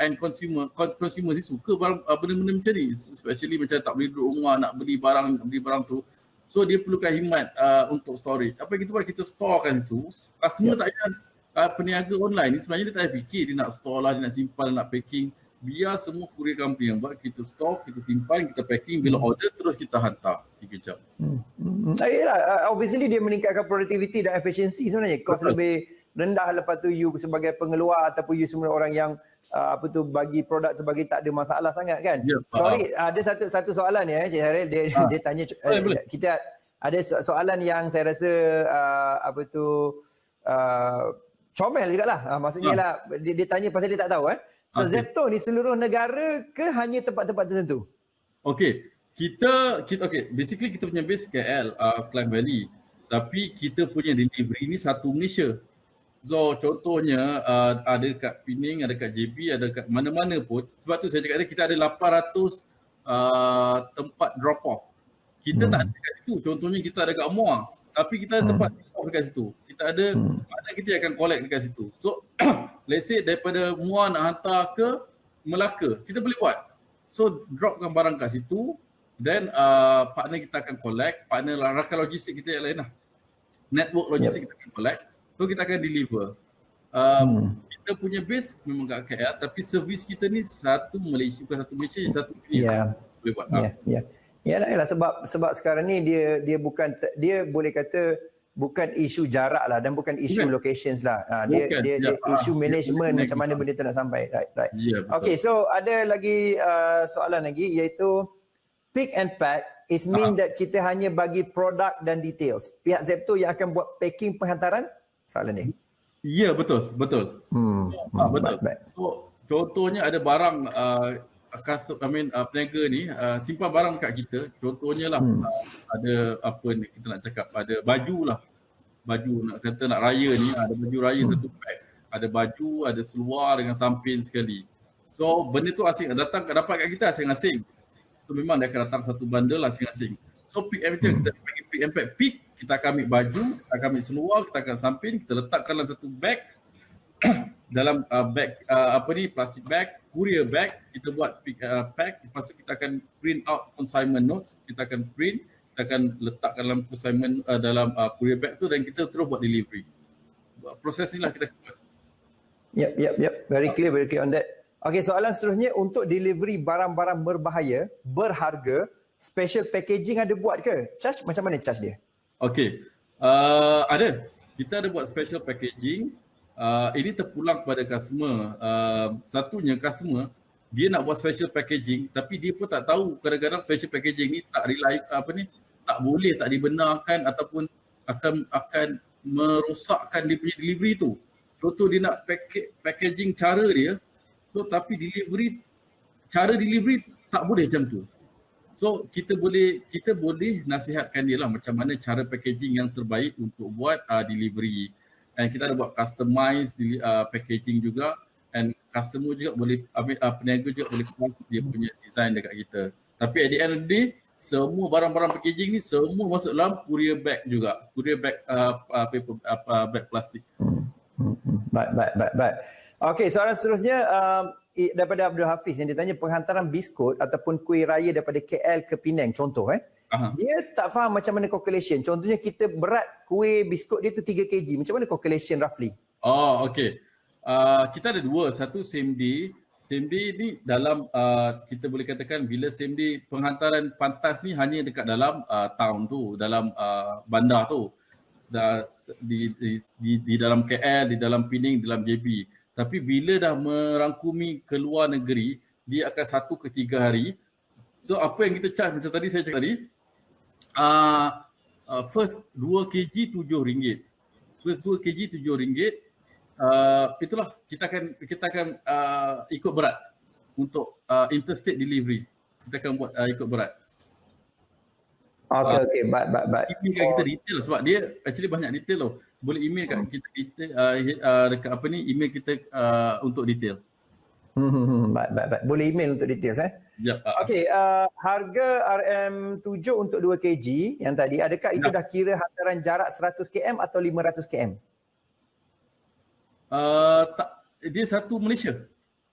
end consumer ni suka barang benda-benda macam ni, especially macam tak boleh duduk rumah nak beli barang tu. So dia perlukan khidmat untuk storage. Apa yang kita buat, kita storekan situ. Customer tak payah peniaga online ni sebenarnya dia tak payah fikir dia nak store lah, dia nak simpan, nak packing. Biar semua courier company yang buat, kita store, kita simpan, kita packing, bila order terus kita hantar 3 jam. Yalah, obviously dia meningkatkan productivity dan efficiency sebenarnya. Kos lebih rendah, lepas tu you sebagai pengeluar ataupun you semua orang yang bagi produk sebagai tak ada masalah sangat kan. Sorry, ada satu soalan ni Cik Haril, dia tanya kita ada soalan yang saya rasa comel jugalah. Maksudnya lah dia tanya pasal dia tak tahu So Zepto ni seluruh negara ke hanya tempat-tempat tertentu? Okey, kita basically kita punya base KL, Klang Valley. Tapi kita punya delivery ni satu Malaysia. So contohnya ada kat Pening, ada kat JB, ada kat mana-mana pun. Sebab tu saya cakap kita ada 800 tempat drop off. Kita tak ada kat situ. Contohnya kita ada kat Muar, tapi kita ada tempat drop off dekat situ. Kita ada mana kita akan collect dekat situ. So let's say daripada Muar nak hantar ke Melaka, kita boleh buat. So dropkan barang kat situ, then partner kita akan collect, partner rakan logistik kita yang lain lah. Network logistik kita akan collect, so kita akan deliver. Kita punya base memang kat KL, tapi servis kita ni satu Malaysia, bukan satu Malaysia, satu Malaysia. Boleh buat. Yalah, sebab sekarang ni dia bukan, dia boleh kata bukan isu jarak lah dan bukan isu locations lah. Dia isu management macam mana benda tu nak sampai. Right. Okay, so ada lagi soalan lagi, iaitu pick and pack is mean that kita hanya bagi produk dan details. Pihak Zepto yang akan buat packing penghantaran? Soalan ni. Ya, betul. Betul. So contohnya ada barang peniaga ni simpan barang kat kita. Contohnya lah ada apa ni kita nak cakap, ada baju lah. Baju nak kata nak raya ni, ada baju raya satu pack. Ada baju, ada seluar dengan samping sekali. So benda tu asing dapat kat kita asing-asing. So memang dia akan datang satu bundle asing-asing. So pick and pack, kita bagi pick and pack. Pick, kita akan ambil baju, kita akan ambil seluar, kita akan samping, kita letakkan dalam satu bag. Dalam bag plastic bag, courier bag, kita buat pick, pack. Lepas tu kita akan print out consignment notes, kita akan print, kita akan letakkan dalam consignment dalam courier bag tu dan kita terus buat delivery. Proses ni lah kita buat. Yep. Very clear on that. Okay, soalan seterusnya, untuk delivery barang-barang berbahaya, berharga, special packaging ada buat ke? Charge, macam mana charge dia? Okay, ada. Kita ada buat special packaging. Ini terpulang kepada customer. Satunya customer, dia nak buat special packaging tapi dia pun tak tahu kadang-kadang special packaging ni tak boleh, tak dibenarkan ataupun akan merosakkan dia punya delivery tu. Contoh dia nak packaging cara dia, so tapi cara delivery tak boleh macam tu. So kita boleh nasihatkan dia lah macam mana cara packaging yang terbaik untuk buat delivery. And kita ada buat customize packaging juga, and customer juga boleh peniaga juga boleh pass dia punya design dekat kita. Tapi at the end of the day, semua barang-barang packaging ni semua masuk dalam courier bag juga. Courier bag paper bag plastik. Baik. Okey, soalan seterusnya daripada Abdul Hafiz yang ditanya penghantaran biskut ataupun kuih raya daripada KL ke Penang contoh Dia tak faham macam mana calculation. Contohnya kita berat kuih biskut dia tu 3 kg. Macam mana calculation roughly? Oh, okey. Kita ada dua. Satu same day. Same day ni dalam kita boleh katakan bila same day penghantaran pantas ni hanya dekat dalam town tu, dalam bandar tu. Di dalam KL, di dalam Pening, di dalam JB. Tapi bila dah merangkumi ke luar negeri, dia akan 1 ke 3 hari. So apa yang kita charge macam tadi saya cakap tadi, first 2 kg RM7. First 2 kg RM7. Itulah kita akan ikut berat untuk interstate delivery. Kita akan buat ikut berat. Okey, baik. Kita detail sebab dia actually banyak detail boleh email kat kita dekat apa ni, email kita untuk detail. Baik. Boleh email untuk details Sekejap. Okey, harga RM7 untuk 2 kg yang tadi, adakah itu dah kira hantaran jarak 100 km atau 500 km? Tak, dia satu Malaysia.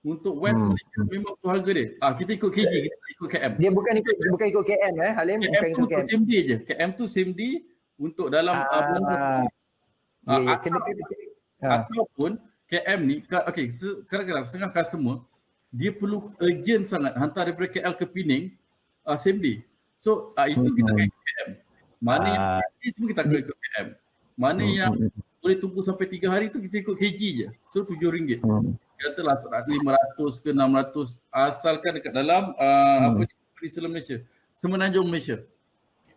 Untuk West Malaysia memang tu harga dia. Kita ikut kg, kita tak ikut km. Dia bukan ikut KM Halim, KM bukan tu ikut KM. same day je. KM tu same day untuk dalam bulan. Ataupun KM ni, okey, kadang-kadang setengah customer dia perlu urgent sangat hantar daripada KL ke Pening same day. So itu kita akan ikut KM. Mana yang semua kita akan ikut KM. Mana yang boleh tunggu sampai 3 hari tu kita ikut kg je. So RM7. Katalah 500 ke 600 asalkan dekat dalam Peninsula Malaysia, Semenanjung Malaysia.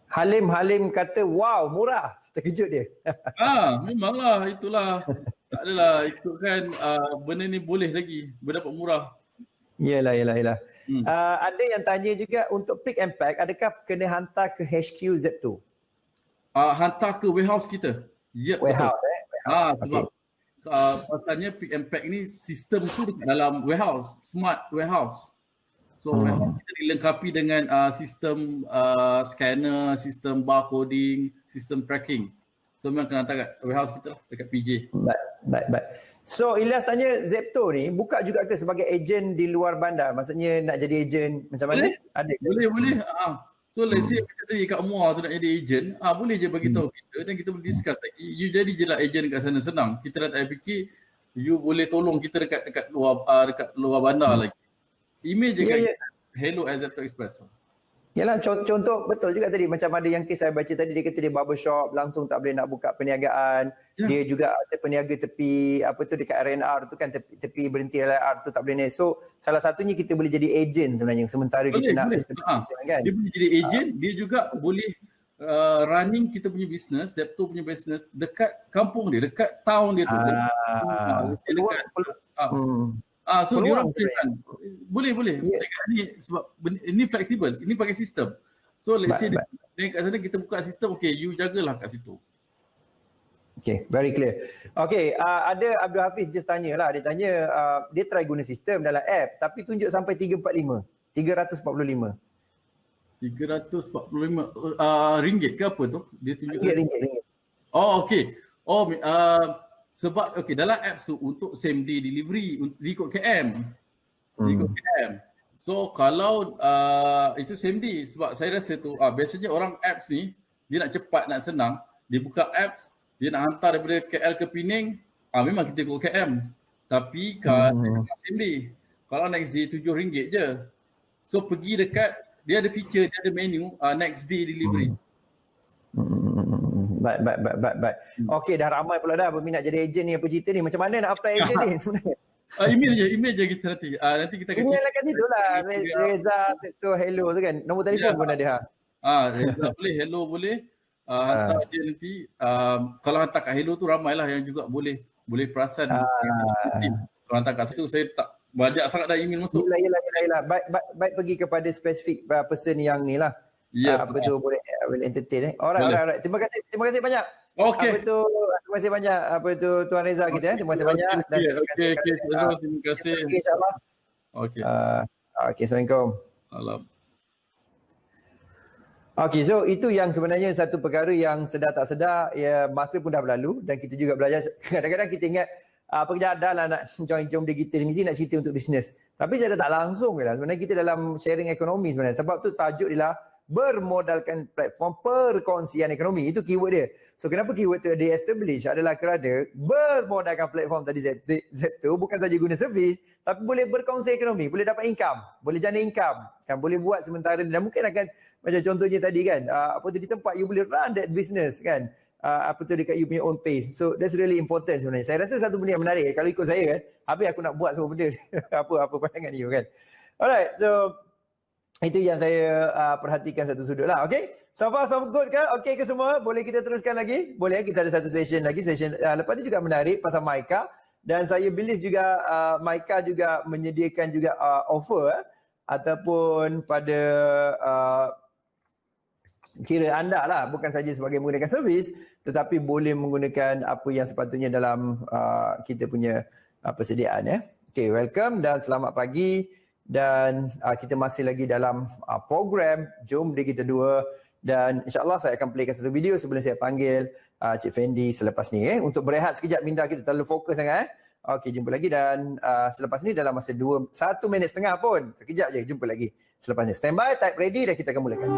Halim kata wow murah, terkejut dia. Memanglah, itulah. Tak adalah ikutkan benda ni boleh lagi berdapat murah. Yalah. Ada yang tanya juga untuk pick and pack, adakah kena hantar ke HQ Zepto? Hantar ke warehouse kita. Ya, warehouse. Sebab pasalnya pick and pack ni sistem tu dekat dalam warehouse, smart warehouse. So warehouse kita dilengkapi dengan sistem scanner, sistem barcoding, sistem tracking. So memang kena hantar kat warehouse kita lah, dekat PJ. Baik. So Ilyas tanya, Zepto ni buka juga ke sebagai ejen di luar bandar? Maksudnya nak jadi ejen macam mana? Ada ke? Boleh. So let's say kita tadi kat Muar tu nak jadi ejen, boleh je bagi tahu kita dan kita boleh discuss lagi. You jadi je lah ejen dekat sana, senang. Kita dah tak fikir you boleh tolong kita dekat luar bandar lagi. Email je kat hello@zeptoexpress. Yalah, contoh betul juga tadi, macam ada yang kes saya baca tadi, dia kata dia barbershop langsung tak boleh nak buka perniagaan. Dia juga ada peniaga tepi dekat RNR tu kan, tepi berhenti LRR tu tak boleh naik. So salah satunya kita boleh jadi ejen sebenarnya sementara kita nak kan. Dia boleh jadi ejen, dia juga boleh running kita punya business, Zepto punya business dekat kampung dia, dekat town dia tu. So dia orang boleh. Ni sebab ini fleksibel, ini pakai sistem. So let's say kat sana kita buka sistem, okay, you jagalah kat situ. Okay, very clear. Okay, ada Abdul Hafiz just tanya lah, dia tanya dia try guna sistem dalam app tapi tunjuk sampai 345. Ringgit ke apa tu? Dia tunjuk ringgit. Okay. Sebab dalam apps tu untuk same day delivery ikut KM. So kalau itu same day, sebab saya rasa tu biasanya orang apps ni dia nak cepat, nak senang, dia buka apps, dia nak hantar daripada KL ke Pening, memang kita ikut KM. Tapi kalau same day, kalau next day RM7 je. So pergi dekat, dia ada feature, dia ada menu next day delivery. Baik. Okey, dah ramai pula dah berminat jadi ejen ni, apa cerita ni? Macam mana nak apply ejen ni sebenarnya? Email je kita nanti. Nanti kita akan email kat situ lah. Reza tu hello tu kan. Nombor telefon pun ada. Reza boleh, hello boleh. Hantar dia nanti. Kalau hantar kat hello tu ramailah yang juga boleh perasan. Kalau hantar kat situ saya tak banyak sangat dah email masuk. Yelah. Baik pergi kepada spesifik person yang ni lah. Tu boleh will entertain. Alright. Terima kasih banyak. Okey. Terima kasih banyak Tuan Reza kita. Terima kasih banyak. Okey. Terima kasih. InsyaAllah. Okey. Okey, Assalamualaikum. Salam. Okey, so itu yang sebenarnya satu perkara yang sedar tak sedar, masa pun dah berlalu dan kita juga belajar. Kadang-kadang kita ingat pekerjaan dah lah nak join digital, mesti nak cerita untuk bisnes. Tapi saya tak langsung je lah. Sebenarnya kita dalam sharing ekonomi sebenarnya. Sebab tu tajuk dia lah bermodalkan platform perkongsian ekonomi. Itu keyword dia. So kenapa keyword tu di-establish adalah kerana bermodalkan platform tadi Zepto bukan saja guna servis tapi boleh berkongsi ekonomi, boleh dapat income, boleh jana income, kan boleh buat sementara dan mungkin akan macam contohnya tadi kan, di tempat you boleh run that business kan. Dekat you punya own pace. So that's really important sebenarnya. Saya rasa satu benda yang menarik kalau ikut saya kan, habis aku nak buat semua benda. apa pandangan you kan. Alright, so itu yang saya perhatikan satu sudut lah. Okay, so far so good ke? Okay ke semua? Boleh kita teruskan lagi? Boleh, kita ada satu session lagi. Lepas tu juga menarik pasal Maika. Dan saya believe juga Maika juga menyediakan juga offer ataupun pada kira anda lah, bukan saja sebagai menggunakan servis, tetapi boleh menggunakan apa yang sepatutnya dalam kita punya persediaan ya. Okay, welcome dan selamat pagi, dan kita masih lagi dalam program Jom Diri Kita Dua, dan insyaAllah saya akan playkan satu video sebelum saya panggil Cik Fendi selepas ni untuk berehat sekejap. Minda kita terlalu fokus sangat Okey, jumpa lagi, dan selepas ni dalam masa 1 minit setengah pun, sekejap je jumpa lagi selepas ni. Stand by, type ready dan kita akan mulakan.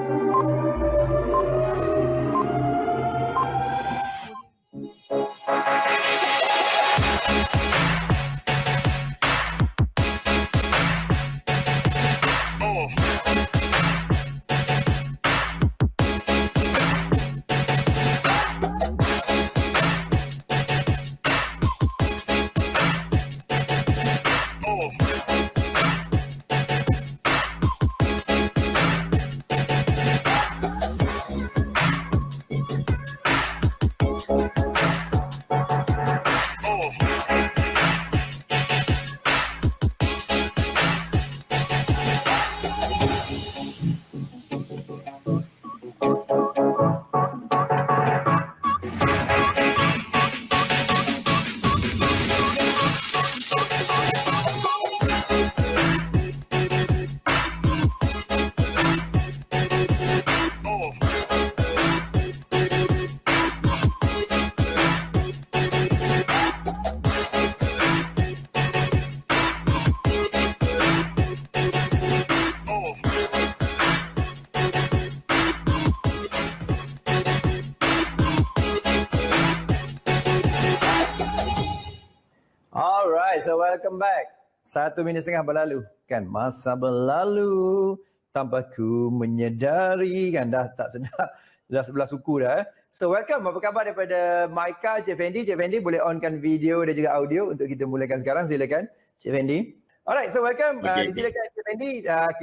Alright, so welcome back. 1 minit setengah berlalu. Kan, masa berlalu tanpa ku menyedari, kan, dah tak sedap. Dah 11 suku dah. So welcome, apa khabar daripada Maika, Cik Fendi? Cik Fendi boleh onkan video dan juga audio untuk kita mulakan sekarang. Silakan, Cik Fendi. Alright, so welcome. Silakan Cik Fendi.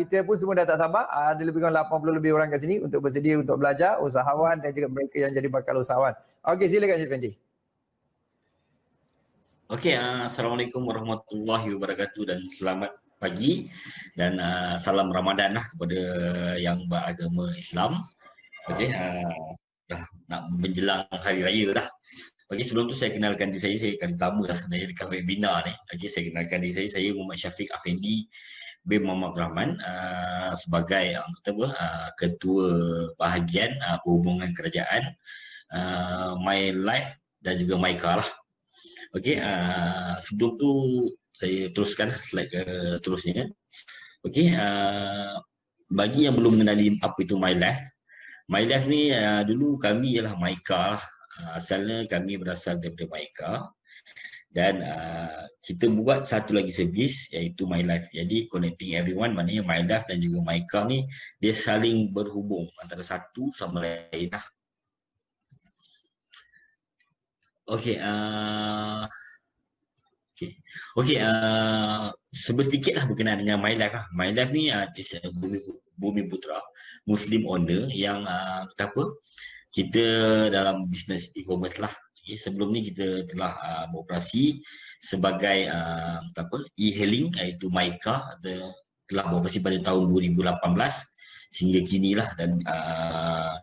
Kita pun semua dah tak sabar. Ada lebih kurang 80 lebih orang kat sini untuk bersedia untuk belajar, usahawan dan juga mereka yang jadi bakal usahawan. Okey, silakan Cik Fendi. Okey, Assalamualaikum warahmatullahi wabarakatuh dan selamat pagi dan salam Ramadan lah kepada yang beragama Islam. Okey, dah nak menjelang hari raya dah. Okey, sebelum tu saya kenalkan diri saya kali pertama lah dari dekat webinar ni. Okey, saya kenalkan diri saya Muhammad Syafiq Afendi bin Muhammad Rahman sebagai ketua bahagian perhubungan kerajaan My Life dan juga Maika lah. Okey, sebelum tu saya teruskan slide ke seterusnya. Okey, bagi yang belum mengenali apa itu My Life ni dulu kami ialah Maika lah. Asalnya kami berasal daripada Maika, dan kita buat satu lagi servis iaitu My Life. Jadi connecting everyone, maknanya My Life dan juga Maika ni dia saling berhubung antara satu sama lain lah. Okey, sedikit lah berkenaan dengan My Life lah. My Life ni is Bumi Putra, Muslim owner yang kita dalam bisnes e-commerce lah. Okay, sebelum ni kita telah beroperasi sebagai e-hailing iaitu Maika, telah beroperasi pada tahun 2018 sehingga kini lah, dan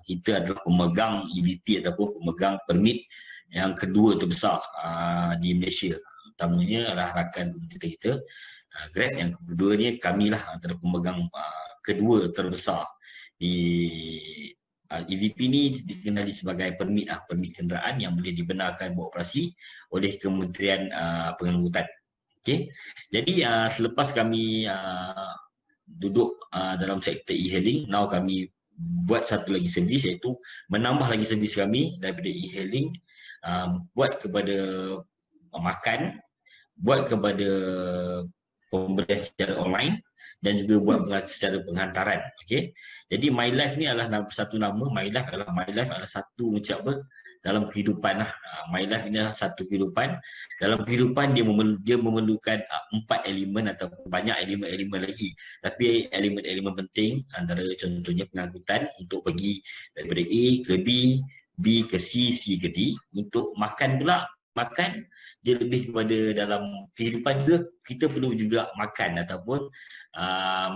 kita adalah pemegang EVP ataupun pemegang permit yang kedua terbesar di Malaysia. Utamanya adalah rakan kompetitor kita Grab. Yang kedua ni kami lah antara pemegang kedua terbesar di EVP ni. Dikenali sebagai permit kenderaan yang boleh dibenarkan beroperasi oleh Kementerian Pengangkutan. Okey. Jadi selepas kami duduk dalam sektor e-hailing, now kami buat satu lagi servis iaitu menambah lagi servis kami daripada e-hailing, buat kepada makan, buat kepada pembelian secara online dan juga buat secara penghantaran. Okey. Jadi My Life ni adalah satu nama. My Life adalah satu dalam kehidupan lah. My Life ini adalah satu kehidupan. Dalam kehidupan dia memerlukan 4 elemen atau banyak elemen-elemen lagi. Tapi elemen-elemen penting antara contohnya pengangkutan untuk pergi daripada A ke B, B ke C, C ke D. Untuk makan pula makan, dia lebih kepada dalam kehidupan juga kita perlu juga makan ataupun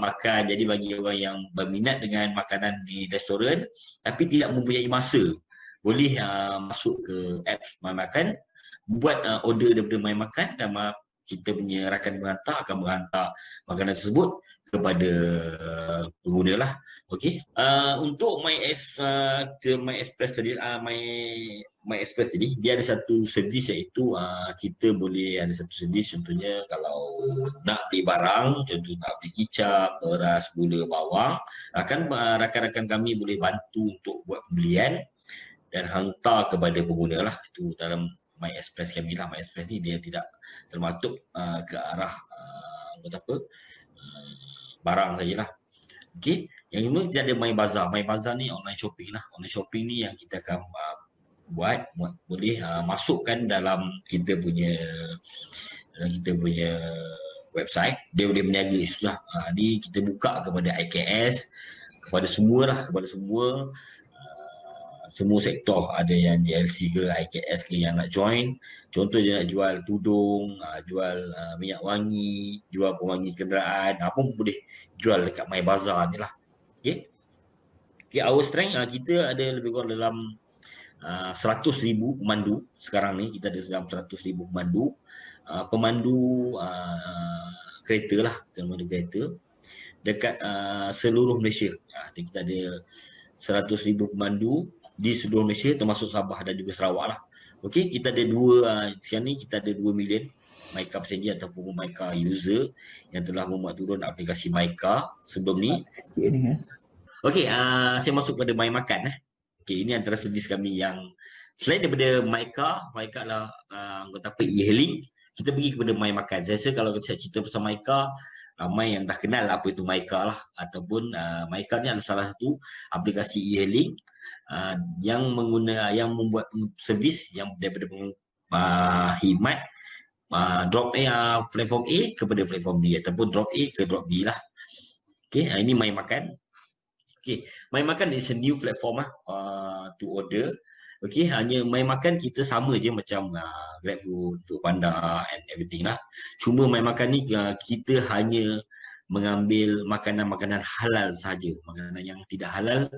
makan. Jadi bagi orang yang berminat dengan makanan di restoran tapi tidak mempunyai masa, boleh masuk ke apps My Makan, buat order daripada My Makan, dan kita punya rakan menghantar akan menghantar makanan tersebut kepada pengguna lah. Okey. Untuk My Express tadi, My Express tadi, dia ada satu servis, iaitu kita boleh ada satu servis, contohnya kalau nak beli barang, contoh nak beli kicap, beras, gula, bawang, rakan-rakan kami boleh bantu untuk buat pembelian dan hantar kepada pengguna lah. Itu dalam My Express kami lah. My Express ni dia tidak termasuk ke arah barang sajalah. Okey. Yang ini kita ada My Bazaar. My Bazaar ni online shopping lah. Online shopping ni yang kita akan buat boleh masukkan dalam kita punya website. Dia boleh berniaga sudah. Ni kita buka kepada IKS, kepada semua semua sektor, ada yang JLC ke IKS ke yang nak join. Contoh dia nak jual tudung, jual minyak wangi, jual pewangi kenderaan, apa pun boleh jual dekat My Bazaar ni lah. Okay, our strength, kita ada lebih kurang dalam 100,000 pemandu. Sekarang ni kita ada dalam 100,000 pemandu. Pemandu kereta lah, pemandu kereta dekat seluruh Malaysia. Kita ada 100,000 pemandu di seluruh Malaysia, termasuk Sabah dan juga Sarawak lah. Okey, kita ada sekarang ni kita ada 2 million MyCar passenger ataupun MyCar user yang telah membuat turun aplikasi MyCar sebelum ni. Okey, saya masuk pada My Makan. Okey, ini antara servis kami yang selain daripada MyCar lah e-hailing, kita pergi kepada My Makan. Saya rasa kalau saya cerita pasal MyCar, ramai yang dah kenal apa itu MyCar lah, ataupun MyCar ni adalah salah satu aplikasi e-hailing yang membuat servis yang daripada khidmat drop platform A kepada platform B, ataupun drop A ke drop B lah. Okey, ini My Makan. Okey, My Makan is a new platform to order. Okey, hanya My Makan kita sama je macam GrabFood, Foodpanda and everything lah. Cuma My Makan ni kita hanya mengambil makanan-makanan halal saja. Makanan yang tidak halal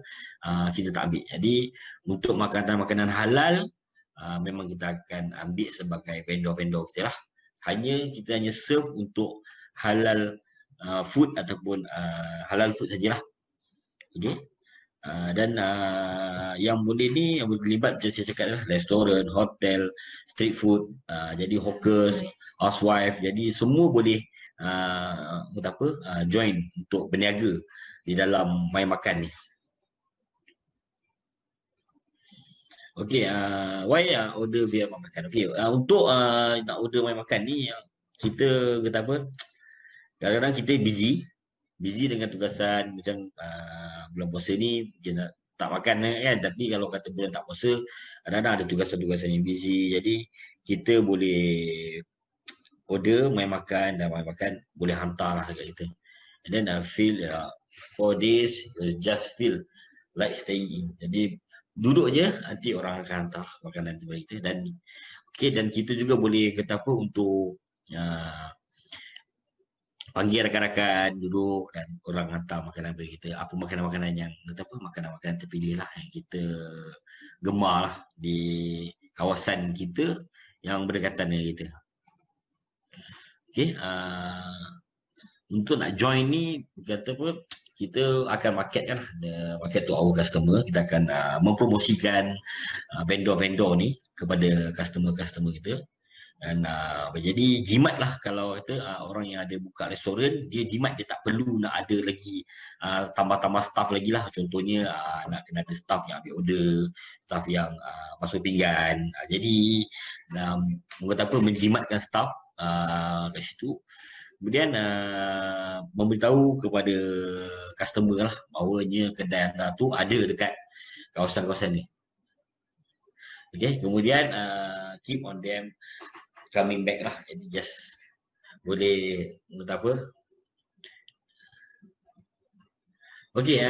kita tak ambil. Jadi untuk makanan-makanan halal memang kita akan ambil sebagai vendor-vendor kita lah. Kita hanya serve untuk halal food ataupun halal food sajalah. Okey. Dan yang boleh ni yang boleh terlibat macam saya cakap lah, restoran, hotel, street food, jadi hawkers, housewife, jadi semua boleh join untuk berniaga di dalam My Makan ni. Okey, why order via My Makan? Okey, untuk nak order My Makan ni kita kadang-kadang kita busy dengan tugasan macam bulan puasa ni kita tak makan kan, tapi kalau kata bulan tak puasa kadang-kadang ada tugasan-tugasan yang busy, jadi kita boleh order My Makan dan My Makan boleh hantar lah dekat kita. And then I feel for this just feel like staying in. Jadi duduk je, nanti orang akan hantar makanan tu bagi kita. Dan dan kita juga boleh untuk panggil rakan-rakan duduk dan orang hantar makanan bagi kita. Apa makanan-makanan yang makanan-makanan terpilih lah yang kita gemar lah di kawasan kita yang berdekatan dengan kita. Okey, untuk nak join ni kita akan market to our customer. Kita akan mempromosikan vendor-vendor ni kepada customer-customer kita. Dan jadi jimat lah kalau kata orang yang ada buka restoran, dia jimat, dia tak perlu nak ada lagi tambah-tambah staff lagi lah. Contohnya nak kena ada staff yang ambil order, staff yang basuh pinggan. Jadi menjimatkan staff kat situ. Kemudian memberitahu kepada customer lah bahawanya kedai anda tu ada dekat kawasan-kawasan ni. Okay, kemudian keep on them coming back lah. Jadi just boleh Okay,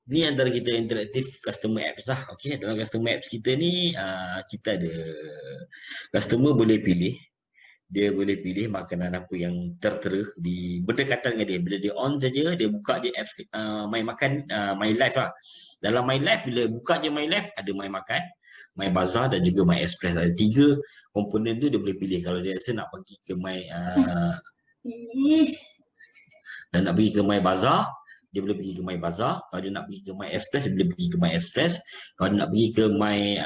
Ni antara kita interaktif customer apps lah. Okey, dalam customer apps kita ni kita ada customer boleh pilih, dia boleh pilih makanan apa yang tertera di berdekatan dengan dia. Bila dia on saja, dia buka je apps My Makan, My Life lah. Dalam My Life, bila buka je My Life, ada My Makan, My Bazaar dan juga My Express. Ada 3 komponen tu dia boleh pilih. Kalau dia rasa nak pergi ke dan nak pergi ke My Bazaar, dia boleh pergi ke My Bazaar. Kalau dia nak pergi ke My Express, dia boleh pergi ke My Express. Kalau dia nak pergi ke My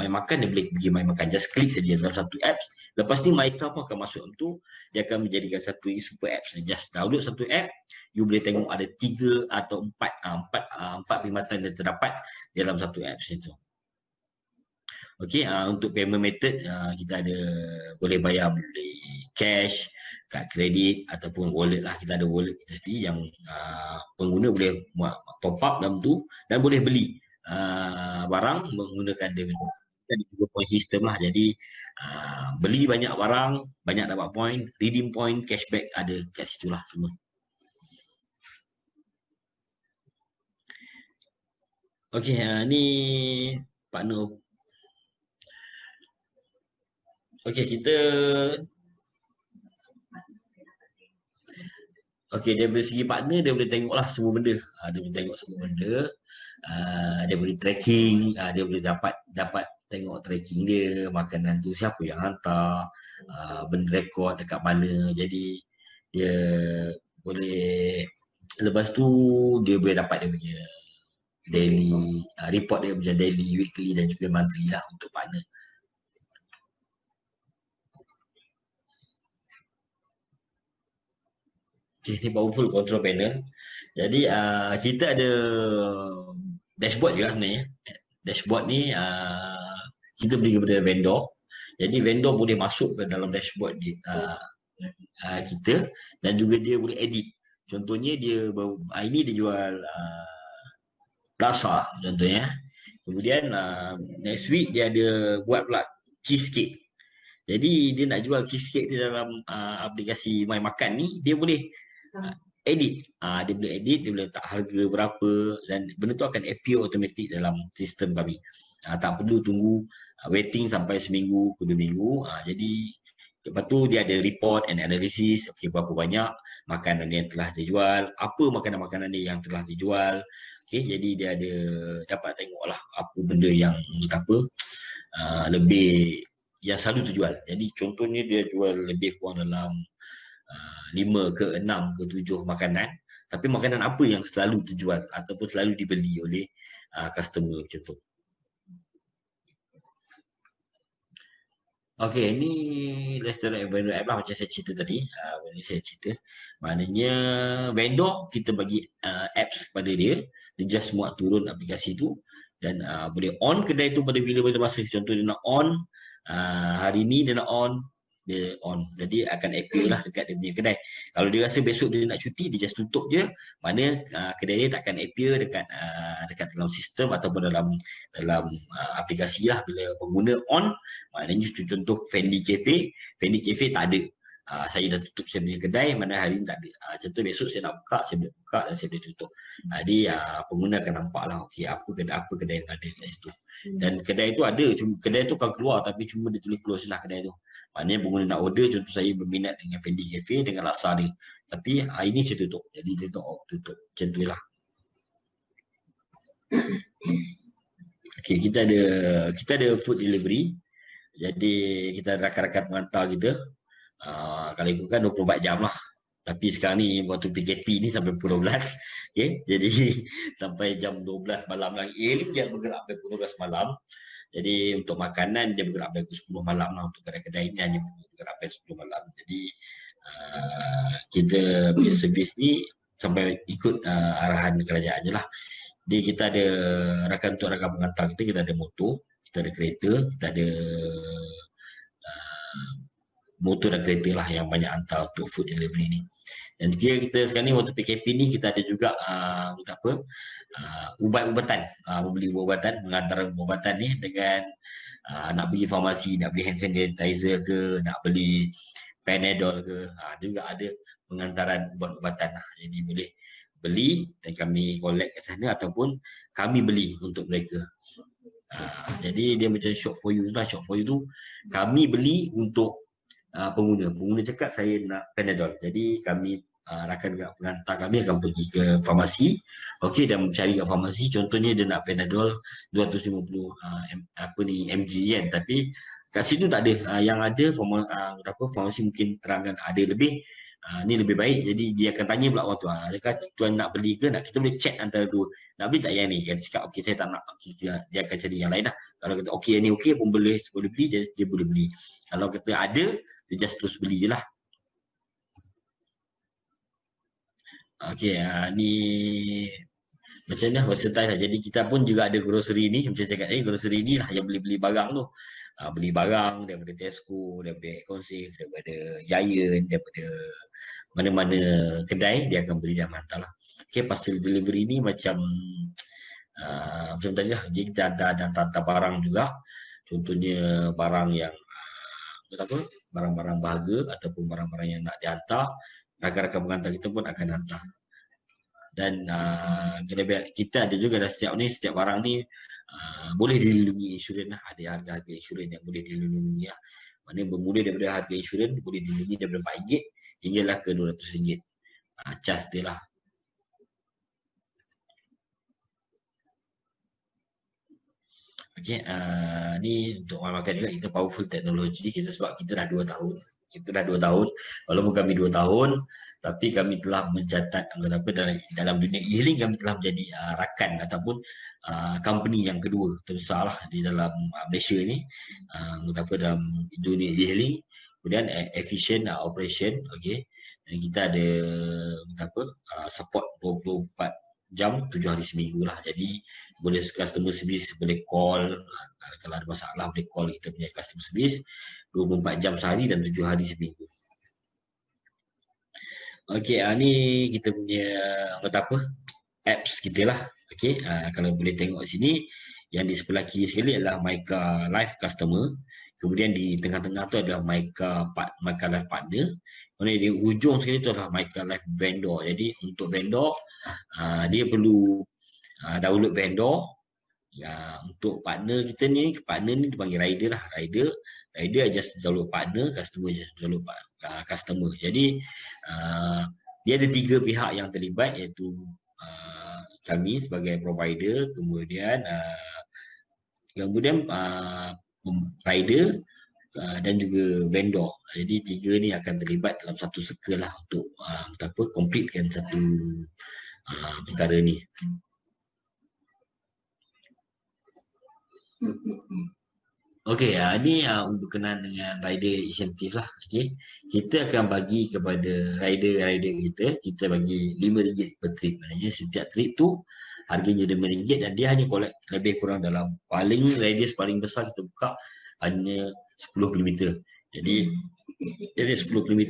Makan, dia boleh pergi My Makan. Just klik saja dalam satu apps. Lepas ni MyCar pun akan masuk untuk, dia akan menjadikan satu super apps. Just download satu app, you boleh tengok ada 3 atau 4 perkhidmatan yang terdapat dalam satu apps itu. Okey, untuk payment method kita ada boleh bayar melalui cash, kad kredit ataupun wallet lah. Kita ada wallet kita sendiri yang pengguna boleh top up dalam tu dan boleh beli barang menggunakan dia. Ada 3 point sistem lah. Jadi beli banyak barang, banyak dapat point, redeem point, cashback ada kat situ lah semua. Okey, ni partner. Okey, kita okey, dari segi partner dia boleh tengoklah semua benda. Dia boleh tengok semua benda. Dia boleh tracking, dia boleh dapat tengok tracking dia, makanan tu siapa yang hantar, benda rekod dekat mana. Jadi dia boleh, lepas tu dia boleh dapat dia punya daily report dia macam daily, weekly dan juga monthly lah untuk partner. Okay, ni powerful control panel. Jadi kita ada dashboard juga sebenarnya. Dashboard ni kita beli kepada vendor. Jadi vendor boleh masuk ke dalam dashboard kita dan juga dia boleh edit. Contohnya dia ini dia jual laksa contohnya. Kemudian next week dia ada buat pula cheesecake. Jadi dia nak jual cheesecake di dalam aplikasi My Makan ni, dia boleh edit. Dia boleh edit, dia boleh letak harga berapa dan benda tu akan appear automatic dalam sistem kami. Tak perlu tunggu waiting sampai seminggu ke 2 minggu. Jadi lepas tu dia ada report and analysis, okey berapa banyak makanan yang telah dijual, apa makanan-makanan dia yang telah dijual. Okey, jadi dia ada dapat tengoklah apa benda yang lebih yang selalu terjual. Jadi contohnya dia jual lebih kurang dalam 5 ke 6 ke 7 makanan, tapi makanan apa yang selalu terjual ataupun selalu dibeli oleh customer macam tu. Okey, ni restaurant vendor app lah macam saya cerita tadi. Maknanya vendor kita bagi apps kepada dia, dia just muat turun aplikasi tu dan boleh on kedai tu pada bila-bila masa. Contoh dia nak on hari ni dia nak on, dia on. Jadi akan appear lah dekat dia punya kedai. Kalau dia rasa besok dia nak cuti, dia just tutup je. Mana kedai dia takkan appear dekat dalam sistem ataupun dalam aplikasi lah. Bila pengguna on, maknanya contoh Fendi Cafe tak ada. Saya dah tutup saya punya kedai, mana hari ni tak ada. Contoh besok saya nak buka, saya boleh buka dan saya boleh tutup. Jadi pengguna akan nampak lah, okay, apa kedai yang ada kat situ. Dan kedai tu ada, kedai tu akan keluar tapi cuma dia tulis close lah kedai tu. Maknanya pengguna nak order, contoh saya berminat dengan Fendi Cafe dengan laksa dia. Tapi hari ni saya tutup. Jadi dia tutup. Macam tu lah. Okay, kita ada food delivery. Jadi kita ada rakan-rakan pengantar kita. Kalau ikutkan 24 jam lah. Tapi sekarang ni waktu PKP ni sampai pukul 12. Okay? Jadi sampai jam 12 malam lagi. Dia bergerak sampai pukul 12 malam. Jadi untuk makanan dia bergerak sampai pukul 10 malam lah. Untuk kedai-kedai ni hanya bergerak sampai 10 malam. Jadi kita punya servis ni sampai ikut arahan kerajaan je lah. Jadi kita ada rakan pengantar kita ada motor, kita ada kereta, kita ada motor dan kereta lah yang banyak hantar untuk food delivery ni. Dan kita sekarang ni waktu PKP ni kita ada juga ubat-ubatan, membeli ubat-ubatan, mengantar ubat-ubatan ni dengan nak pergi farmasi, nak beli hand sanitizer ke, nak beli Panadol ke, juga ada pengantaran ubat-ubatan lah. Jadi boleh beli dan kami collect kat sana ataupun kami beli untuk mereka. Jadi dia macam shop for you lah. Shop for you tu kami beli untuk pengguna. Pengguna cakap saya nak Panadol. Jadi kami rakan pengantar kami akan pergi ke farmasi. Okey, dan mencari kat farmasi. Contohnya dia nak Panadol 250 mg kan. Tapi kat situ tak ada. Yang ada farmasi mungkin terangkan ada lebih. Ni lebih baik, jadi dia akan tanya pula orang tu, adakah tuan nak beli ke nak, kita boleh check antara dua, nak beli tak yang ni, kan cakap okey saya tak nak, dia akan cari yang lain lah. Kalau kata okey yang ni okey pun boleh beli, dia boleh beli. Kalau kata ada, dia just terus beli je lah. Okey, ni macam ni versatile lah. Jadi kita pun juga ada grocery ni, macam saya cakap grocery ni lah yang beli barang tu. Beli barang daripada Tesco, daripada Econsave, daripada Giant, daripada mana-mana kedai, dia akan beli dan hantar lah. Okay, parcel delivery ni macam tadi lah, dia kita hantar barang juga. Contohnya barang yang barang-barang berharga ataupun barang-barang yang nak dihantar, rakan-rakan pengantar kita pun akan hantar. Dan kita ada juga dah setiap barang ni boleh dilindungi insurans lah. Ada harga-harga insurans yang boleh dilindungi lah. Mana bermula daripada harga insurans boleh dilindungi daripada RM4 hinggalah ke RM200. Charge dia lah. Okay, ni untuk makan juga kita powerful teknologi kita sebab kita dah 2 tahun. Walaupun kami 2 tahun, tapi kami telah mencatat dalam dunia e-hailing kami telah menjadi rakan ataupun company yang kedua terbesar lah di dalam Malaysia ni, dalam dunia e-hailing. Kemudian efficient operation, okey. Dan kita ada support 24 jam 7 hari seminggu lah. Jadi boleh customer service boleh call, kalau ada masalah boleh call kita punya customer service 24 jam sehari dan 7 hari seminggu. Okey, ni kita punya apps kita lah. Okey, kalau boleh tengok sini, yang di sebelah kiri sekali adalah Myka Live Customer. Kemudian di tengah-tengah tu adalah Myka Live Partner. Kemudian di hujung sekali tu adalah Myka Live Vendor. Jadi untuk vendor, dia perlu download vendor. Untuk partner kita ni dipanggil rider lah. Rider just download partner, customer just download customer. Jadi dia ada 3 pihak yang terlibat, iaitu kami sebagai provider, kemudian rider dan juga vendor. Jadi 3 ni akan terlibat dalam satu circle lah untuk completekan satu perkara ni. Okey, ni berkenaan dengan rider insentif lah. Okey, kita akan bagi kepada rider kita bagi RM5 per trip. Maknanya setiap trip tu harganya RM5 dan dia hanya collect lebih kurang dalam radius paling besar kita buka hanya 10 km. Jadi 10 km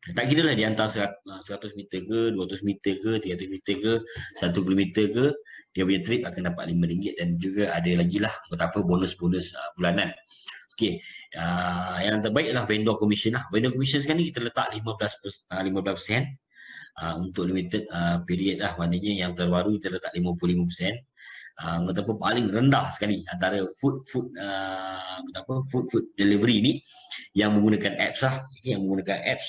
tak kira lah dia hantar 100 meter ke, 200 meter ke, 300 meter ke, 1 kilometer ke, dia punya trip akan dapat RM5 dan juga ada lagi lah bonus-bonus bulanan. Okey, yang terbaik adalah vendor commission lah. Vendor commission sekarang ni kita letak 15% untuk limited period lah. Maknanya yang terbaru kita letak 55%. Ataupun paling rendah sekali antara food delivery ni yang menggunakan apps lah. Okay, yang menggunakan apps,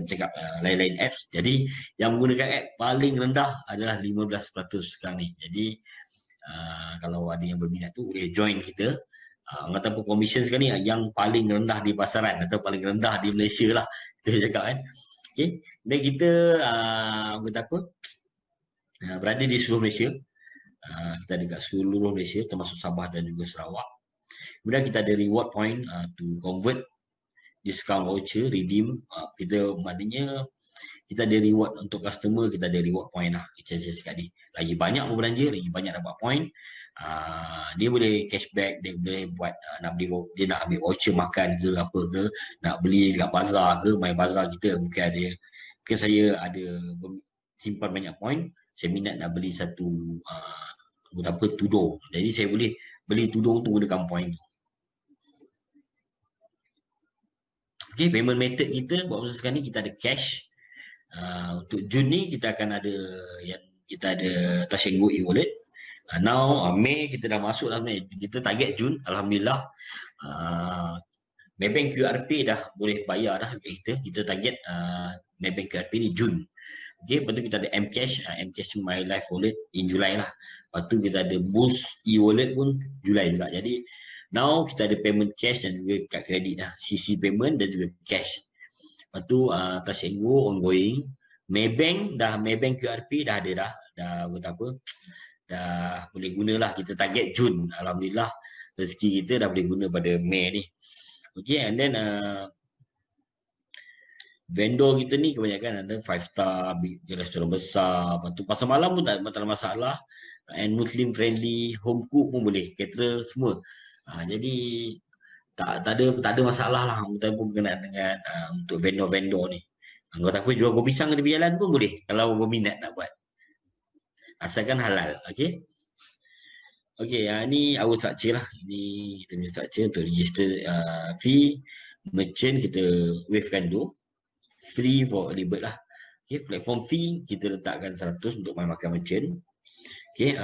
cakap lain-lain apps. Jadi yang menggunakan app paling rendah adalah 15% sekarang ni. Jadi kalau ada yang berminat tu boleh join kita. Ataupun commission sekarang ni yang paling rendah di pasaran atau paling rendah di Malaysia lah, kita cakap kan. Okay, dan kita berada di seluruh Malaysia. Kita ada kat seluruh Malaysia termasuk Sabah dan juga Sarawak. Kemudian kita ada reward point to convert discount voucher, redeem. Kita maknanya kita ada reward untuk customer, kita ada reward point lah. Macam saya cakap ni, lagi banyak berbelanja, lagi banyak dapat point. Dia boleh cashback, dia boleh buat dia nak ambil voucher makan ke apa ke, nak beli dekat bazar ke, main bazar kita mungkin saya ada simpan banyak point, saya minat nak beli satu tudung. Jadi saya boleh beli tudung tu gunakan point tu. Okay, payment method kita buat masa sekarang ni kita ada cash, Untuk Jun ni kita akan ada kita ada Touch 'n Go e-wallet. Now Mei kita dah masuk dah sebenarnya. Kita target Jun, alhamdulillah. Maybank QRP dah boleh bayar dah dekat kita. Kita target Maybank QRP ni Jun. Okay, lepas tu kita ada Mcash, Mcash My Life Wallet in Julai lah. Lepas tu kita ada Boost e-wallet pun Julai juga. Jadi now kita ada payment cash dan juga kad kredit dah. CC payment dan juga cash. Lepas tu Touch 'n Go ongoing. Maybank QRP dah ada dah. Dah boleh gunalah. Kita target Jun. Alhamdulillah rezeki kita dah boleh guna pada Mei ni. Okay, and then vendor kita ni kebanyakan ada 5 star, restoran besar. Lepas tu pasar malam pun tak ada masalah. And Muslim friendly, home cook pun boleh, caterer semua. Jadi tak ada masalah lah pun berkenaan dengan untuk vendor-vendor ni. Kau tak apa jual kopi pisang di tepi jalan pun boleh kalau berminat nak buat. Asalkan halal, okey. Okey, ni our structure lah. Ini kita punya structure untuk register fee. Merchant kita wavekan dulu. Free for early bird lah. Okay, platform fee kita letakkan 100 untuk main makan merchant. Okay,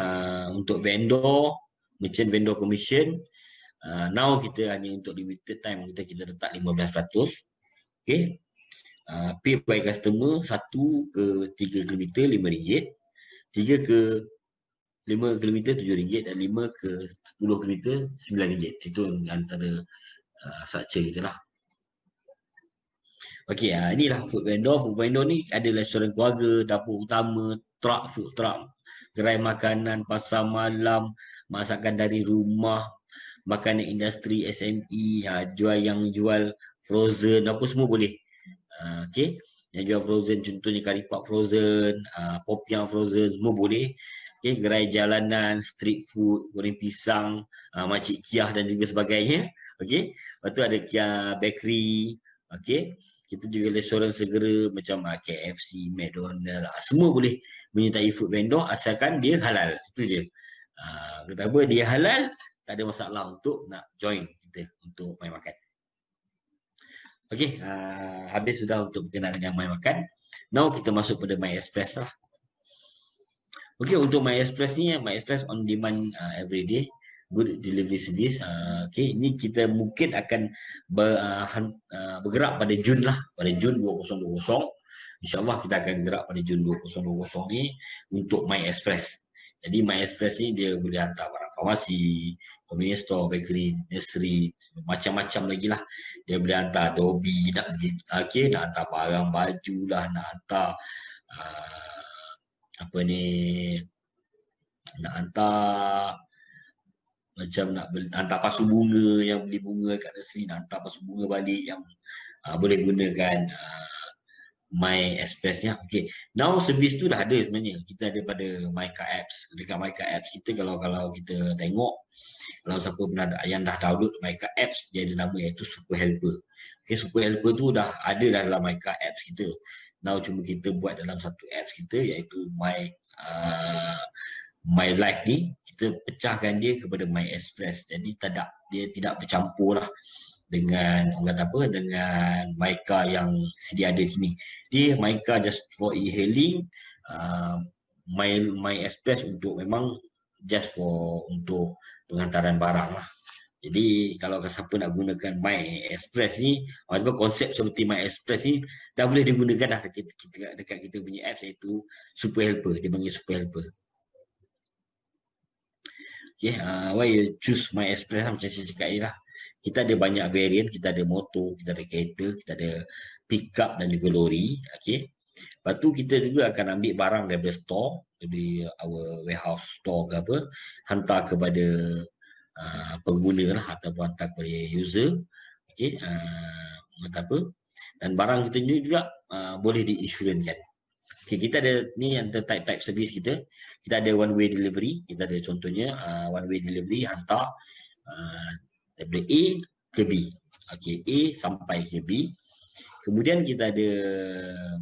untuk vendor vendor commission, now kita hanya untuk limited time kita letak 15%. Okay, pay by customer 1 ke 3 km RM5, 3 ke 5 km RM7 dan 5 ke 10 km RM9. Itu antara structure kita lah. Okey, inilah food vendor. Food vendor ni ada restoran keluarga, dapur utama, food truck, gerai makanan, pasar malam, masakan dari rumah, makanan industri, SME, jual frozen, apa semua boleh. Okey, yang jual frozen contohnya curry puff frozen, popiah frozen, semua boleh. Okey, gerai jalanan, street food, goreng pisang, makcik Kiah dan juga sebagainya. Okey, lepas tu ada Kiah bakery. Okey, kita juga restoran segera macam KFC, McDonald, semua boleh menyertai food vendor asalkan dia halal. Itu je. Kata apa, dia halal, tak ada masalah untuk nak join kita untuk main makan. Okey, habis sudah untuk berkenaan dengan main makan. Now kita masuk pada My Express lah. Okey, untuk My Express ni, My Express on demand everyday. Good delivery service. Okay, ini kita mungkin akan bergerak pada Jun lah, pada Jun 2020. InsyaAllah kita akan gerak pada Jun 2020 ni untuk My Express. Jadi My Express ni dia boleh hantar barang farmasi, convenience store, bakery, nursery, macam-macam lagi lah. Dia boleh hantar Adobe, nak hantar barang baju lah, nak hantar nak hantar macam nak hantar pasu bunga, yang beli bunga kat nursery, nak hantar pasu bunga balik yang boleh gunakan My Express ni. Okay, now servis tu dah ada sebenarnya. Kita ada pada MyCar Apps. Dekat MyCar Apps kita kalau kita tengok, kalau siapa yang dah download MyCar Apps, dia ada nama iaitu Super Helper. Okay, Super Helper tu dah ada dalam MyCar Apps kita. Now cuma kita buat dalam satu apps kita iaitu My Life ni, kita pecahkan dia kepada My Express. Jadi dia tidak bercampur lah dengan dengan MyCar yang sedia ada kini. Dia MyCar just for e-hailing, My Express untuk memang just for untuk penghantaran barang lah. Jadi kalau siapa nak gunakan My Express ni, konsep seperti My Express ni dah boleh digunakan dah dekat kita punya apps iaitu Super Helper. Dia panggil Super Helper. Okay, why you choose My Express macam saya cakap ni lah. Kita ada banyak variant, kita ada motor, kita ada kereta, kita ada pickup dan juga lori. Okay. Lepas tu kita juga akan ambil barang daripada store, dari our warehouse store ke apa, hantar kepada pengguna lah ataupun hantar kepada user. Okay, dan barang kita juga boleh diinsurankan. Okay, kita ada ni yang type servis kita. Kita ada one way delivery. Kita ada contohnya one way delivery hantar daripada A ke B. Okay, A sampai ke B. Kemudian kita ada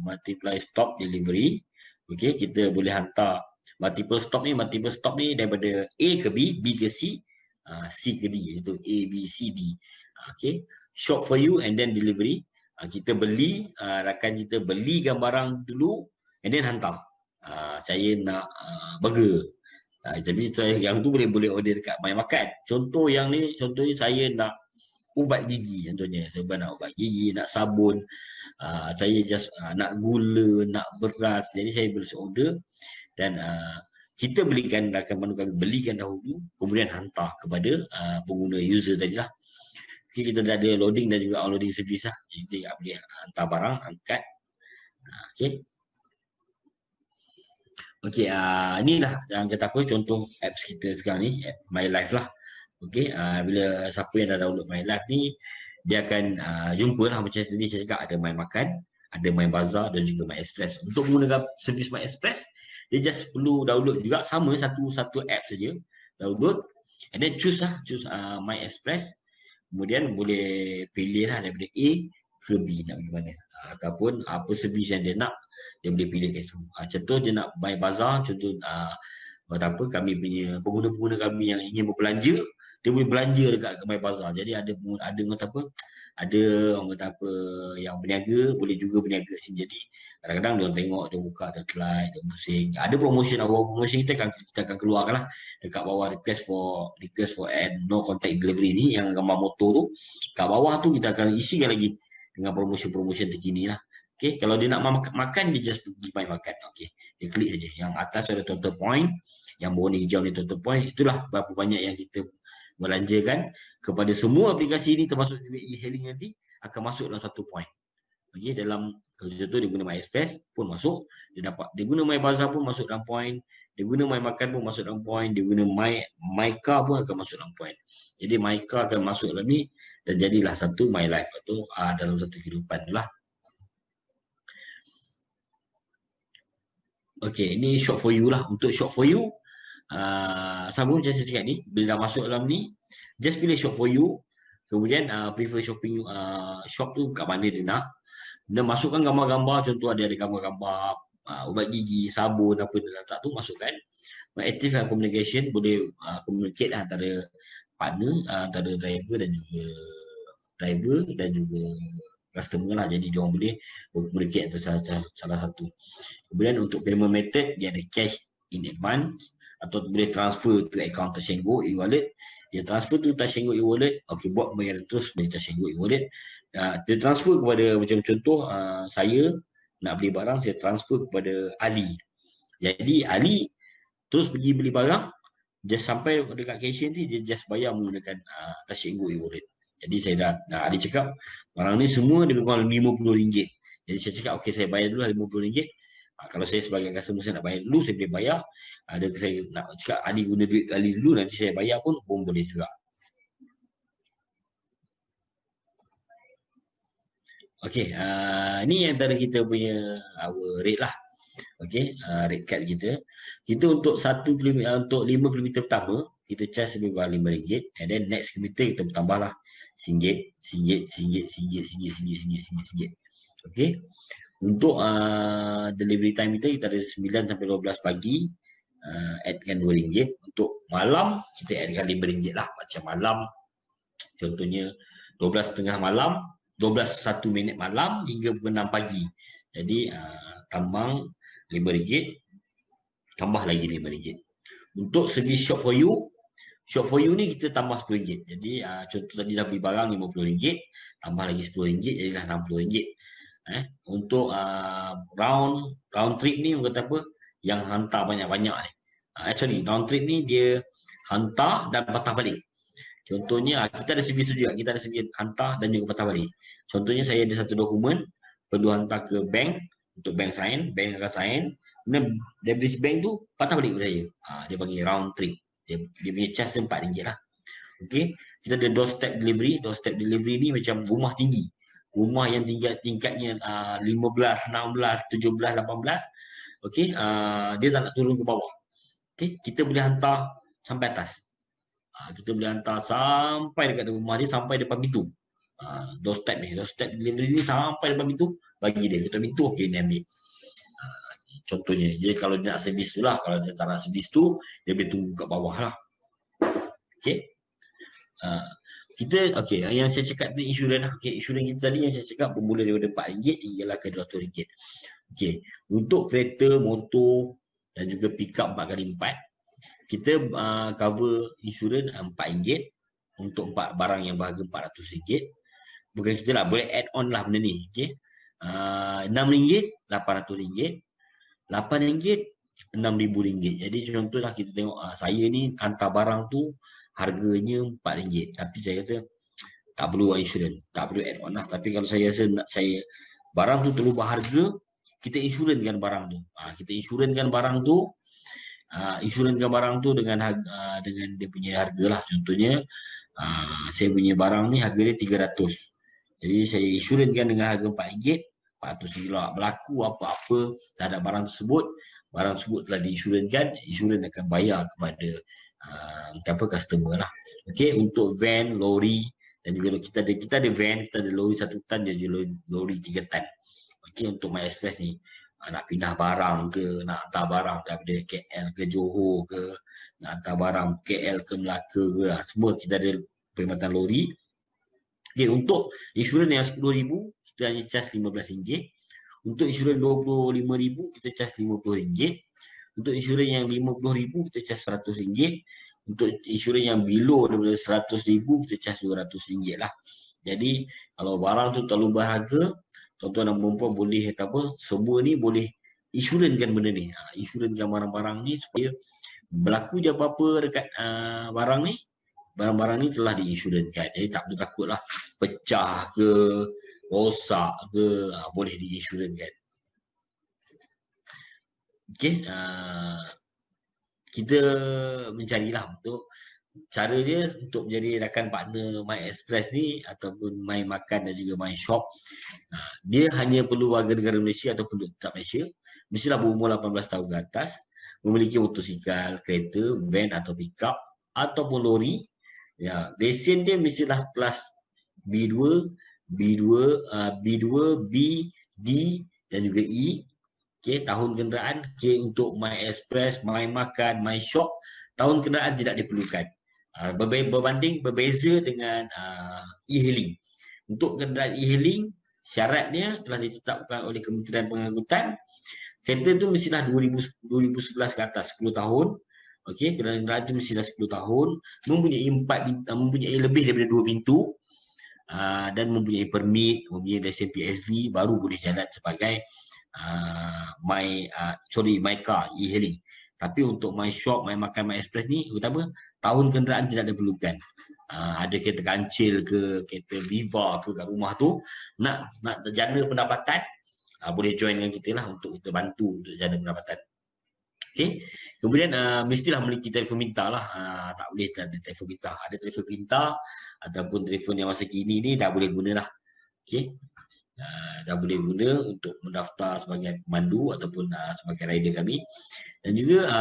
multiple stop delivery. Okay, kita boleh hantar multiple stop ni daripada A ke B, B ke C, C ke D. Itu A, B, C, D. Okay, shop for you and then delivery. Kita beli, rakan kita belikan barang dulu and then hantar. Saya nak burger. Tapi yang tu boleh order dekat My Makan. Contoh yang ni, contohnya saya nak ubat gigi contohnya. Saya nak ubat gigi, nak sabun. Saya just nak gula, nak beras. Jadi saya boleh order dan kita belikan, rakan manu kami belikan dahulu, kemudian hantar kepada pengguna user tadi lah. Okay, kita dah ada loading dan juga unloading service lah. Jadi tak boleh hantar barang, angkat. Okay. Okay, inilah yang kata apa contoh apps kita sekarang ni, app My Life lah. Okay, bila siapa yang dah download My Life ni, dia akan jumpa lah macam tadi saya cakap, ada My Makan, ada My Bazaar dan juga My Express. Untuk menggunakan servis My Express, dia just perlu download juga, sama satu app saja, download and then choose My Express. Kemudian boleh pilih lah daripada A ke B nak pergi mana, ataupun apa servis yang dia nak, dia boleh pilih kat situ. Contoh dia nak My Bazaar, contoh kami punya pengguna-pengguna kami yang ingin berbelanja, dia boleh belanja dekat My Bazaar. Jadi ada orang kata apa yang berniaga boleh juga berniaga sini. Jadi kadang-kadang dia tengok, dia buka, dia like, dia pusing. Ada promotion, kita akan keluarkan lah dekat bawah request for and no contact delivery ni, yang gambar motor tu. Kat bawah tu kita akan isikan lagi dengan promotion terkini lah. Okay, kalau dia nak makan, dia just pergi My Makan. Okay, dia klik saja. Yang atas ada total point, yang bawah ni hijau ni total point. Itulah berapa banyak yang kita belanjakan kepada semua aplikasi ni, termasuk juga e-hailing nanti akan masuk dalam satu point. Okay, dalam contoh dia guna My Express pun masuk, dia guna My Bazaar pun masuk dalam point, dia guna My Makan pun masuk dalam point, dia guna My Car pun akan masuk dalam point. Jadi My Car akan masuk dalam ni dan jadilah satu My Life atau dalam satu kehidupan lah. Okay, ini shop for you lah. Untuk shop for you, sama macam saya cakap ni, bila dah masuk dalam ni, just pilih shop for you, kemudian prefer shopping shop tu kat mana dia nak. Dia masukkan gambar-gambar, contoh ada gambar-gambar ubat gigi, sabun, apa dia letak tu, masukkan. Active communication, boleh communicate antara partner, antara driver dan juga customer lah. Jadi diorang boleh communicate antara salah satu. Kemudian untuk payment method, dia ada cash in advance atau boleh transfer to account Touch 'n Go e-wallet. Dia transfer tu Touch 'n Go e-wallet, okey, buat pembayaran terus dari Touch 'n Go e-wallet. Dia transfer kepada, macam contoh saya nak beli barang, saya transfer kepada Ali. Jadi Ali terus pergi beli barang, just sampai dekat cashier nanti dia just bayar menggunakan Touch 'n Go e-wallet. Jadi saya dah Ali cakap barang ni semua dia lebih kurang RM50. Jadi saya cakap okey, saya bayar dulu RM50. Kalau saya sebagai customer, saya nak bayar dulu, saya boleh bayar. Ada saya nak cakap Ali guna duit Ali dulu, nanti saya bayar pun boleh juga. Okey, ni antara kita punya our rate lah. Okey, rate card kita. Kita untuk 1 km, untuk 5 km pertama, kita charge lebih kurang RM5. And then next kilometer kita bertambah lah RM1. Okey. Untuk delivery time kita ada 9 sampai 12 pagi, addkan RM2. Untuk malam kita addkan RM5 lah. Macam malam contohnya 12.30 malam, 12:01 malam hingga pukul 6 pagi. Jadi tambang RM5, tambah lagi RM5. Untuk servis shop for you ni kita tambah RM10. Jadi contoh tadi dah beli barang RM50, tambah lagi RM10, jadilah RM60. Untuk round trip ni, orang kata apa, yang hantar banyak-banyak ni. Round trip ni dia hantar dan patah balik. Contohnya kita ada servis juga, kita ada servis hantar dan juga patah balik. Contohnya saya ada satu dokumen perlu hantar ke bank, untuk bank sign, bank akan sign, kemudian debit bank tu patah balik kepada saya. Dia bagi round trip. Dia punya charge RM4 lah. Okey, kita ada doorstep delivery. Doorstep delivery ni macam rumah tinggi. Rumah yang tingkatnya 15, 16, 17, 18. Okey, dia tak nak turun ke bawah. Okey, kita boleh hantar sampai atas. Kita boleh hantar sampai dekat rumah dia, sampai depan pintu. Doorstep delivery ni sampai depan pintu, bagi dia ketuk pintu, okey, dia ambil. Contohnya, jadi kalau dia nak servis tu lah, kalau dia tak nak servis tu, dia boleh tunggu kat bawah lah. Okey. Kita okey, yang saya cakap ni insurans lah. Okey, insurans kita tadi yang saya cakap bermula daripada RM4 hinggalah ke RM200. Okey, untuk kereta, motor dan juga pick up 4x4, kita cover insurans RM4 untuk barang yang berharga RM400. Bukan kita lah, boleh add on lah benda ni. Okey. RM6, RM800. RM8, RM6,000. Jadi contohlah kita tengok saya ni hantar barang tu harganya RM4. Tapi saya rasa tak perlu insurans, tak perlu add on lah. Tapi kalau saya rasa saya barang tu terlalu berharga, kita insurankan barang tu. Kita insurankan barang tu, dengan dengan dia punya harga lah. Contohnya saya punya barang ni harga dia 300. Jadi saya insurankan dengan harga RM4, RM400. Kalau berlaku apa-apa terhadap barang tersebut telah diinsurankan, insurans akan bayar kepada customer lah. Okey, untuk van, lori dan juga kita ada van, kita ada lori 1 tan dan juga lori 3 tan. Okey, untuk My Express ni nak pindah barang ke, nak hantar barang daripada KL ke Johor ke, nak hantar barang KL ke Melaka ke, semua kita ada perkhidmatan lori. Okey, untuk insurans yang RM10,000 kita hanya charge RM15. Untuk insurans RM25,000 kita charge RM50. Untuk insurans yang RM50,000 kita charge RM100. Untuk insurans yang below daripada RM100,000 kita charge RM200 lah. Jadi kalau barang tu terlalu berharga, tuan-tuan dan puan-puan boleh semua ni boleh insurankan benda ni. Insurankan barang-barang ni supaya berlaku je apa-apa dekat barang ni, barang-barang ni telah diinsurankan. Jadi tak perlu takutlah pecah ke, rosak ke, boleh diinsurankan. Okey, kita mencarilah untuk cara dia untuk menjadi rakan partner My Express ni ataupun My Makan dan juga My Shop. Dia hanya perlu warga negara Malaysia ataupun tetap Malaysia, mestilah berumur 18 tahun ke atas, memiliki motosikal, kereta, van atau pick-up ataupun lori. Ya, lesen dia mestilah kelas B2, B, B, D dan juga E. Okey, tahun kenderaan. Okey, untuk My Express, My Makan, My Shop, tahun kenderaan tidak diperlukan. Berbeza dengan e-hailing. Untuk kenderaan e-hailing, syaratnya telah ditetapkan oleh Kementerian Pengangkutan. Kereta tu mestilah 2011 ke atas, 10 tahun. Okey, kenderaan tu mestilah 10 tahun, mempunyai lebih daripada 2 pintu. Dan mempunyai permit, mempunyai lesen PSV, baru boleh jalan sebagai My Car e-hailing. Tapi untuk My Shop, My Makan, My Express ni utama tahun kenderaan tidak diperlukan. Ada kereta kancil ke, kereta Viva ke kat rumah tu, nak jana pendapatan, boleh join dengan kita lah untuk kita bantu untuk jana pendapatan. Okey. Kemudian mestilah memiliki telefon pintar lah. Tak boleh tak ada telefon pintar. Ada telefon pintar ataupun telefon yang masa kini ni dah boleh guna lah. Okey. Dah boleh guna untuk mendaftar sebagai pemandu ataupun sebagai rider kami. Dan juga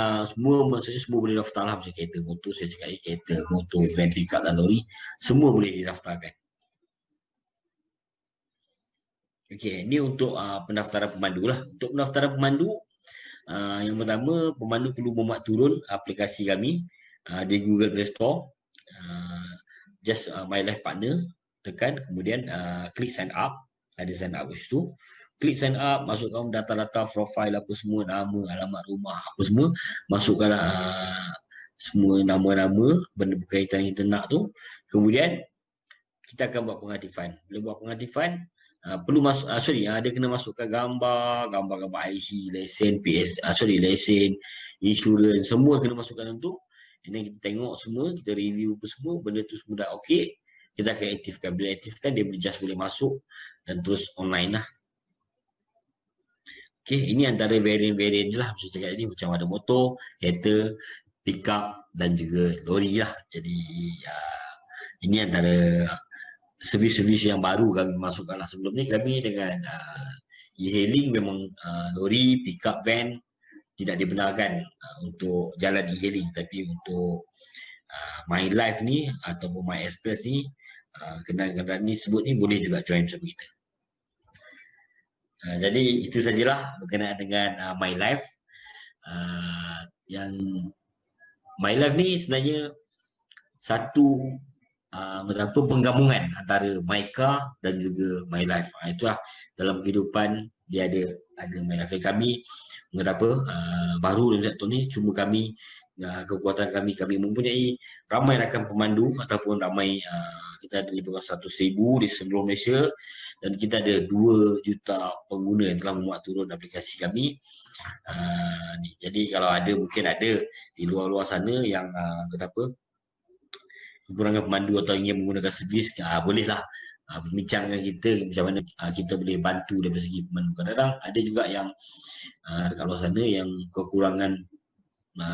maksudnya semua boleh daftar lah, macam kereta, motor, saya cakap kereta, motor, van, pick-up dan lori, semua boleh didaftarkan. Okey, ini untuk pendaftaran pemandu lah. Untuk pendaftaran pemandu, yang pertama, pemandu perlu memuat turun aplikasi kami di Google Play Store. Just My Life Partner, tekan, kemudian klik sign up. Ada sign up kat situ. Klik sign up, masukkan data-data profil apa semua, nama, alamat rumah, apa semua. Masukkan semua nama-nama benda berkaitan yang kita nak tu. Kemudian kita akan buat pengaktifan. Bila buat pengaktifan, perlu dia kena masukkan gambar IC, lesen, lesen, insurans, semua kena masukkan untuk. Ini kita tengok semua, kita review apa semua, benda tu semua dah okey, kita akan aktifkan. Bila aktifkan, dia boleh masuk dan terus online lah. Okey, ini antara varian-varian je lah. Macam cakap tadi, macam ada motor, kereta, pick-up dan juga lori lah. Jadi ini antara servis-servis yang baru kami masukkan lah. Sebelum ni kami dengan e-hailing memang lori, pick-up, van tidak dibenarkan untuk jalan e-hailing. Tapi untuk My Life ni ataupun My Express ni, kendaraan ni sebut ni boleh juga join bersama kita. Jadi itu sajalah berkenaan dengan My Life. Yang My Life ni sebenarnya satu penggabungan antara MyCar dan juga MyLife. Itulah dalam kehidupan dia ada MyLife. Kami baru dalam sektor ni, cuma kami kekuatan kami mempunyai ramai rakan pemandu ataupun ramai kita ada lebih kurang 100,000 di seluruh Malaysia dan kita ada 2 juta pengguna yang telah memuat turun aplikasi kami. Jadi kalau mungkin ada di luar-luar sana yang kekurangan pemandu atau ingin menggunakan servis, bolehlah bincang dengan kita macam mana kita boleh bantu dari segi pemandu. Kadang-kadang ada juga yang dekat luar sana yang kekurangan,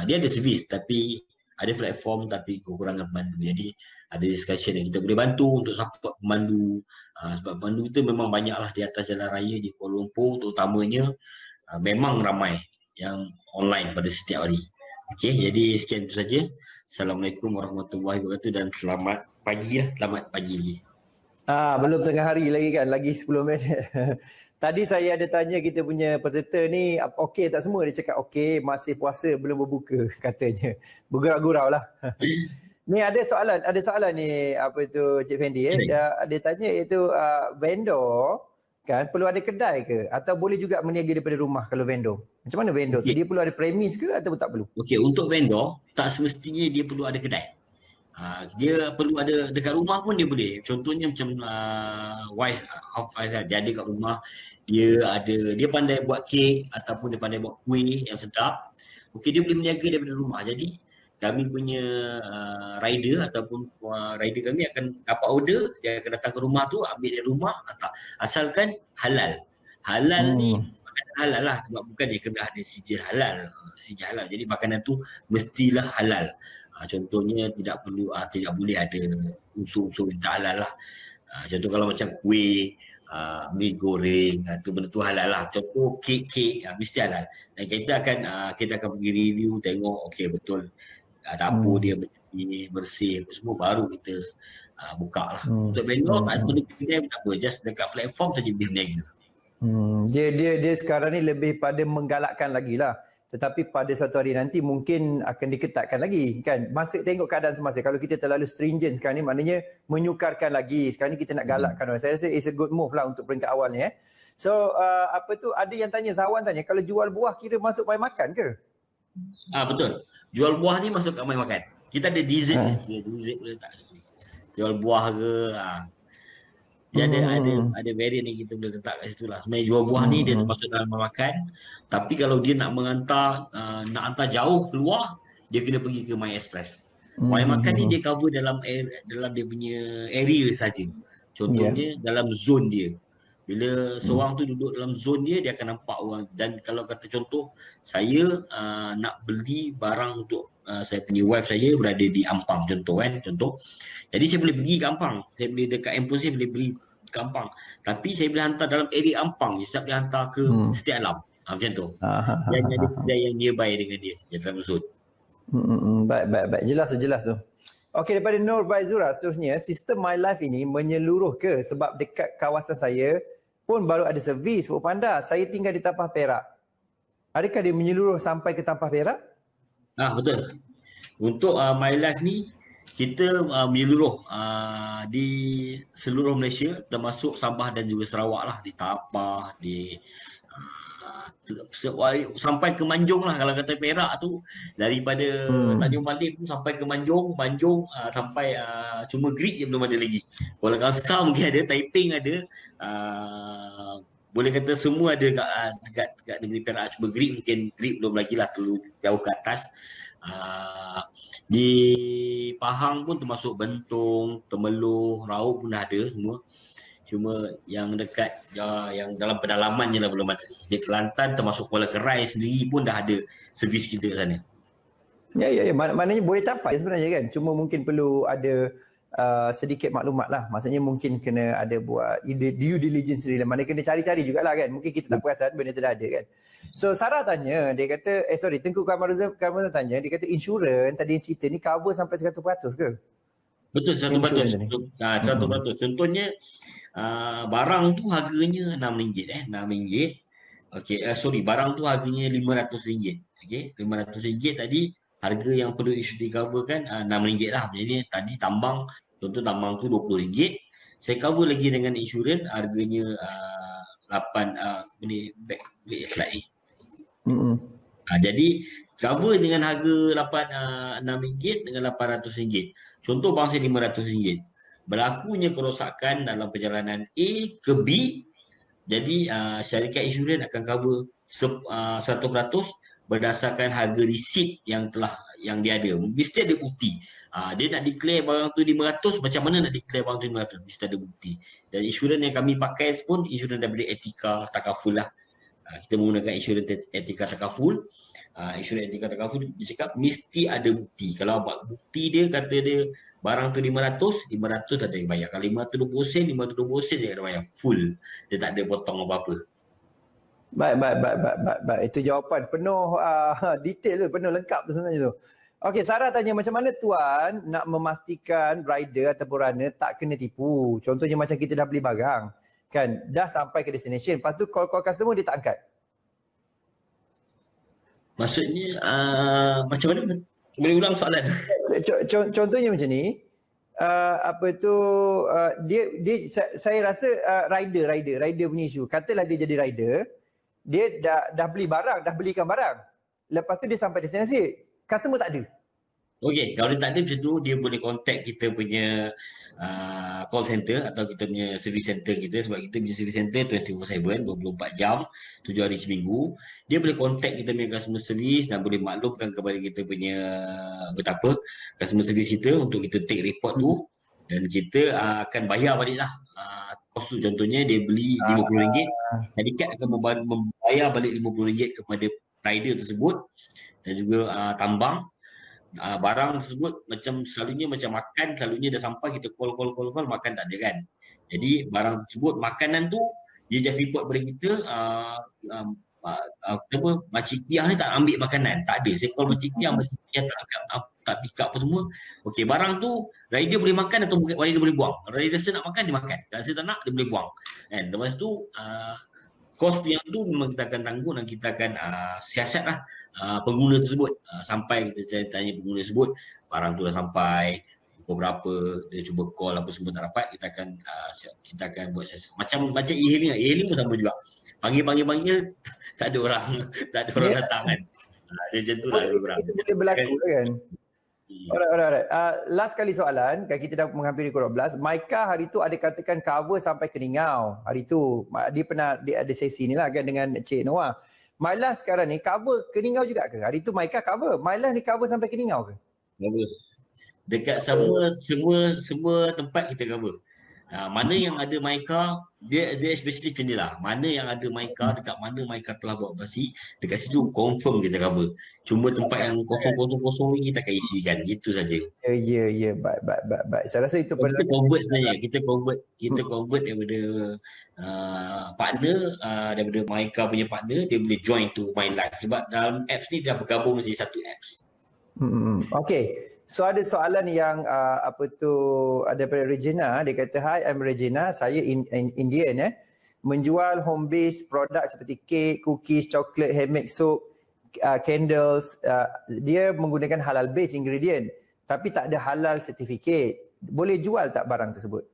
dia ada servis tapi ada platform tapi kekurangan pemandu. Jadi ada discussion yang kita boleh bantu untuk support pemandu. Sebab pemandu kita memang banyaklah di atas jalan raya di Kuala Lumpur terutamanya, memang ramai yang online pada setiap hari. Okey, jadi sekian itu saja. Assalamualaikum warahmatullahi wabarakatuh dan selamat pagi lagi. Belum tengah hari lagi kan, lagi 10 minit. Tadi saya ada tanya kita punya peserta ni, okey tak semua? Dia cakap okey, masih puasa belum berbuka katanya. Bergurau-gurau lah. Ni ada soalan ni, apa itu Cik Fendi dia tanya iaitu vendor kan perlu ada kedai ke atau boleh juga berniaga daripada rumah kalau vendor? Macam mana vendor tu? Dia perlu ada premis ke atau tak perlu? Okey, untuk vendor tak semestinya dia perlu ada kedai. Dia perlu ada dekat rumah pun dia boleh. Contohnya macam half ice dia ada kat rumah, dia pandai buat kek ataupun dia pandai buat kuih yang sedap. Okey, dia boleh berniaga daripada rumah. Jadi kami punya rider ataupun rider kami akan dapat order, dia akan datang ke rumah tu, ambil dari rumah, hantar. Asalkan halal. Halal ni makanan halal lah, sebab bukan dia kena ada sijil halal. Jadi makanan tu mestilah halal. Contohnya tidak boleh ada unsur-unsur yang tak halal lah. Contoh kalau macam kuih, mi goreng, tu benda tu halal lah. Contoh kek mesti halal. Dan kita akan pergi review, tengok okey betul dapur dia bersih semua, baru kita buka lah. Untuk vendor tak perlu kedai pun tak apa, just dekat platform saja dia berniaga. Dia sekarang ni lebih pada menggalakkan lagi lah. Tetapi pada satu hari nanti mungkin akan diketatkan lagi kan. Tengok keadaan semasa. Kalau kita terlalu stringent sekarang ni maknanya menyukarkan lagi. Sekarang ni kita nak galakkan orang. Saya rasa it's a good move lah untuk peringkat awal ni So ada yang tanya, Zawan tanya, kalau jual buah kira masuk mai makan ke? Betul. Jual buah ni masuk kat mai makan. Kita ada dessert dessert boleh tak? Jual buah ke dia ada variant yang kita boleh letak kat situ lah. Sebenarnya jual buah ni dia termasuk dalam mai makan. Tapi kalau dia nak hantar jauh keluar, dia kena pergi ke My Express. Mai makan ni dia cover dalam dia punya area saja. Contohnya dalam zone dia. Bila seorang tu duduk dalam zone dia akan nampak orang. Dan kalau kata contoh, saya nak beli barang untuk saya punya wife saya berada di Ampang contoh. Jadi saya boleh pergi ke Ampang. Saya boleh dekat handphone saya boleh beli ke Ampang. Tapi saya boleh hantar dalam area Ampang je. Saya boleh hantar ke Setiap Alam. Macam tu. Dan ada kedai yang nearby dengan dia dalam zone. Baik. Jelas tu. Okey, daripada Nur Baizura seterusnya, sistem MyLife ini menyeluruh ke? Sebab dekat kawasan saya pun baru ada servis Foodpanda. Saya tinggal di Tampah Perak. Adakah dia menyeluruh sampai ke Tampah Perak? Betul. Untuk MyLife ni kita menyeluruh di seluruh Malaysia termasuk Sabah dan juga Sarawak lah, di Tapah, di sampai ke Manjung lah. Kalau kata Perak tu daripada Tanjung Malim tu sampai ke Manjung sampai cuma Great je belum ada lagi. Kuala Kangsar mungkin ada, Taiping ada, boleh kata semua ada kat negeri Perak, cuma Great belum lagi lah, perlu jauh ke atas. Di Pahang pun termasuk Bentong, Temeloh, Raub pun dah ada semua. Cuma yang dekat yang dalam pedalaman je lah belum ada. Di Kelantan termasuk Kuala Kerai sendiri pun dah ada servis kita kat sana. Ya. Maknanya boleh capai sebenarnya kan. Cuma mungkin perlu ada sedikit maklumat lah. Maksudnya mungkin kena ada buat due diligence sendiri lah. Mana kena cari-cari jugalah kan. Mungkin kita tak perasan benda tu dah ada kan. So Sarah tanya, dia kata, Tengku Kamaruzan tanya, dia kata insurans tadi yang cerita ni cover sampai 100% ke? Betul, 100%. 100%. Contohnya barang tu harganya RM6. Barang tu harganya RM500. RM500 tadi harga yang perlu di cover kan RM6 lah. Jadi tadi tambang Contoh tambang tu RM20, saya cover lagi dengan insurans harganya 8 ni back slide ni. Jadi cover dengan harga RM6 dengan RM800. Contoh bangsa RM500. Berlakunya kerosakan dalam perjalanan A ke B, jadi syarikat insurans akan cover 100% berdasarkan harga receipt yang dia ada. Mesti ada bukti. Dia nak declare barang tu 500, macam mana nak declare barang tu 500? Mesti ada bukti. Dan insurans yang kami pakai pun insurans daripada Etika Takaful lah. Kita menggunakan insurans Etika Takaful. Insurans Etika Takaful dia cakap mesti ada bukti. Kalau bukti dia kata dia barang tu 500 ada yang bayar. Kalau 520 sen dia kena bayar full. Dia tak ada potong apa-apa. Baik. Itu jawapan penuh detail tu, penuh lengkap tu sebenarnya tu. Okey, Sarah tanya macam mana tuan nak memastikan rider ataupun runner tak kena tipu. Contohnya macam kita dah beli barang, kan, dah sampai ke destination, lepas tu call customer dia tak angkat. Maksudnya macam mana? Boleh ulang soalan? Contohnya macam ni, saya rasa rider punya isu. Katalah dia jadi rider, dia dah beli barang, dah belikan barang. Lepas tu dia sampai destinasi, customer tak ada. Okey, kalau dia tak ada macam tu, dia boleh contact kita punya call center atau kita punya service center kita, sebab kita punya service center 24/7, 24 jam, 7 hari seminggu. Dia boleh contact kita punya customer service dan boleh maklumkan kepada kita punya customer service kita untuk kita take report tu, dan kita akan bayar balik lah. Kos tu contohnya dia beli RM50, syarikat akan membayar balik RM50 kepada rider tersebut, dan juga tambang. Barang tersebut macam selalunya macam makan, selalunya dah sampai kita call makan tak ada kan. Jadi barang tersebut, makanan tu dia just report pada kita Makcik Tiah ni tak ambil makanan, tak ada. Saya call Makcik Tiah tak pick up apa semua. Okey, barang tu rider boleh makan atau rider boleh buang. Rider rasa nak makan dia makan, kalau rasa tak nak dia boleh buang. Kan, lepas tu kos yang tu memang kita akan tanggung dan kita akan siasat lah pengguna tersebut. Sampai kita tanya pengguna tersebut, barang tu dah sampai, pukul berapa, dia cuba call apa semua tak dapat, kita akan buat siasat. Macam e-hailing pun sama juga. Panggil tak ada orang datang kan. Dia macam tu lah lebih kurang. Itu boleh berlaku kan. Alright. Last kali soalan, kan kita dah menghampiri pukul 12. Maika hari tu ada katakan cover sampai Keningau. Hari tu dia ada sesi ni lah kan dengan Cik Noah. Myla sekarang ni cover Keningau juga ke? Hari tu Maika cover. Myla ni cover sampai Keningau ke? Cover. Dekat semua tempat kita cover. Mana yang ada Maika, dia especially macam ni lah. Mana yang ada Maika, dekat mana Maika telah buat operasi, dekat situ confirm kita cover. Cuma tempat yang kosong ni kita akan isikan. Itu saja. Ya. Baik. Saya rasa itu kita convert sebenarnya. Kita convert daripada partner, daripada Maika punya partner, dia boleh join to My Life. Sebab dalam apps ni dah bergabung menjadi satu apps. Okay. So ada soalan yang daripada Regina. Dia kata, "Hi, I'm Regina. Saya Indian menjual home based produk seperti kek, cookies, coklat, handmade soap, candles. Dia menggunakan halal based ingredient tapi tak ada halal certificate. Boleh jual tak barang tersebut?"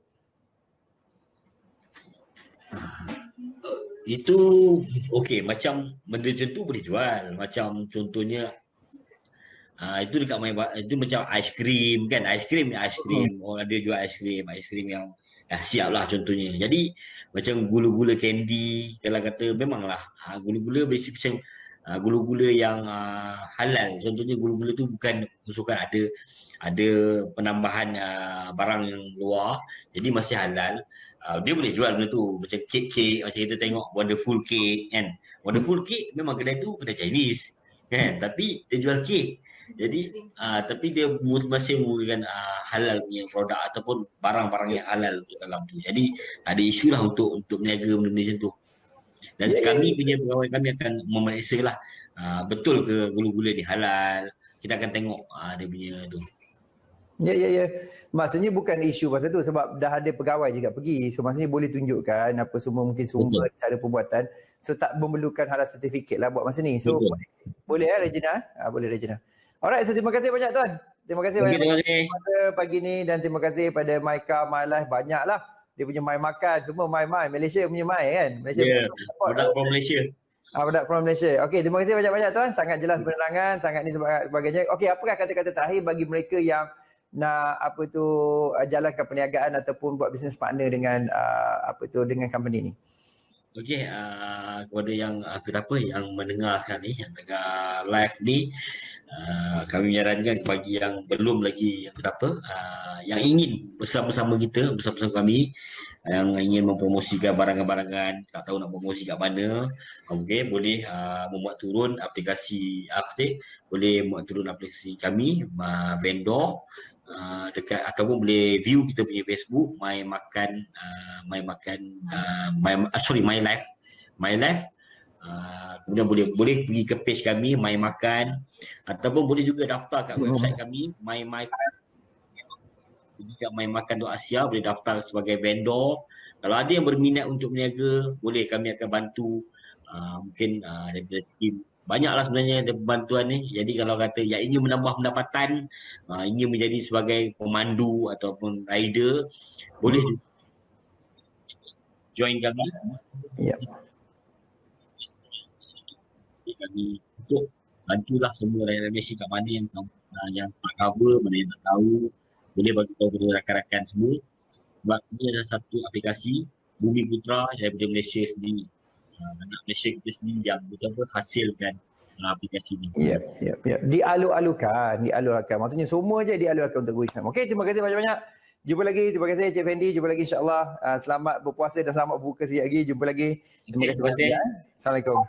Itu okey, macam benda macam tu boleh jual. Macam contohnya itu dekat itu macam aiskrim kan, aiskrim orang ada jual aiskrim yang dah siap lah contohnya. Jadi macam gula-gula candy, kalau kata memanglah gula-gula macam gula-gula yang halal. Contohnya gula-gula tu bukan usulkan ada penambahan barang yang luar, jadi masih halal. Dia boleh jual benda tu, macam kek macam kita tengok Wonderful Cake kan. Wonderful Cake memang kedai tu kedai Chinese kan, tapi dia jual kek. Jadi tapi dia masih menggunakan halal punya produk ataupun barang-barang yang halal untuk dalam tu. Jadi tak ada isu lah untuk meniaga benda-benda macam tu. Dan kami punya pegawai kami akan memeriksa lah betul ke gula-gula ni halal. Kita akan tengok dia punya tu. Ya. Maksudnya bukan isu pasal tu, sebab dah ada pegawai juga pergi. So maksudnya boleh tunjukkan apa semua mungkin sumber, cara pembuatan. So tak memerlukan halal sertifikat lah buat masa ni. So boleh Regina? Boleh Regina. Alright, so terima kasih banyak tuan. Terima kasih Okey, banyak terima kasih. masa pagi ni dan terima kasih pada Maika, My Life, banyaklah. Dia punya My Makan, semua My Malaysia punya My kan. Malaysia Ya, support. produk from Malaysia. Produk from Malaysia. Okey, terima kasih banyak-banyak tuan. Sangat jelas penerangan, sangat ni sebagainya. Okey, apakah kata-kata terakhir bagi mereka yang nak jalankan perniagaan ataupun buat business partner dengan dengan company ni? Okey, kepada yang yang mendengar sekarang ni, yang tengah live ni, kami menyarankan bagi yang belum lagi yang ingin bersama-sama kita, bersama-sama kami, yang ingin mempromosikan barangan-barangan, tak tahu nak promosi kat mana, okey, boleh membuat turun aplikasi boleh buat turun aplikasi kami, vendor, dekat ataupun boleh view kita punya Facebook My Life. Kemudian boleh pergi ke page kami My Makan, ataupun boleh juga daftar kat website kami pergi kat mymakan.asia, boleh daftar sebagai vendor. Kalau ada yang berminat untuk berniaga, boleh, kami akan bantu. Mungkin daripada skim banyaklah sebenarnya ada bantuan ni. Jadi kalau kata yang ingin menambah pendapatan, ingin menjadi sebagai pemandu ataupun rider, boleh join kami. Ya. Kami untuk bantulah semua rakyat Malaysia kat mana yang tak cover, mana yang tak tahu, boleh bagi tahu kepada rakan-rakan semua. Sebab ini adalah satu aplikasi Bumi Putra daripada Malaysia sendiri. Anak Malaysia kita sendiri yang betul-betul hasilkan aplikasi ini. Ya. Dialu-alukan. Maksudnya semua je dialu-alukan untuk Islam. Okey, terima kasih banyak-banyak. Jumpa lagi. Terima kasih Cik Fendi. Jumpa lagi insya-Allah. Selamat berpuasa dan selamat berbuka sekali lagi. Jumpa lagi. Terima kasih. Terima kasih. Assalamualaikum.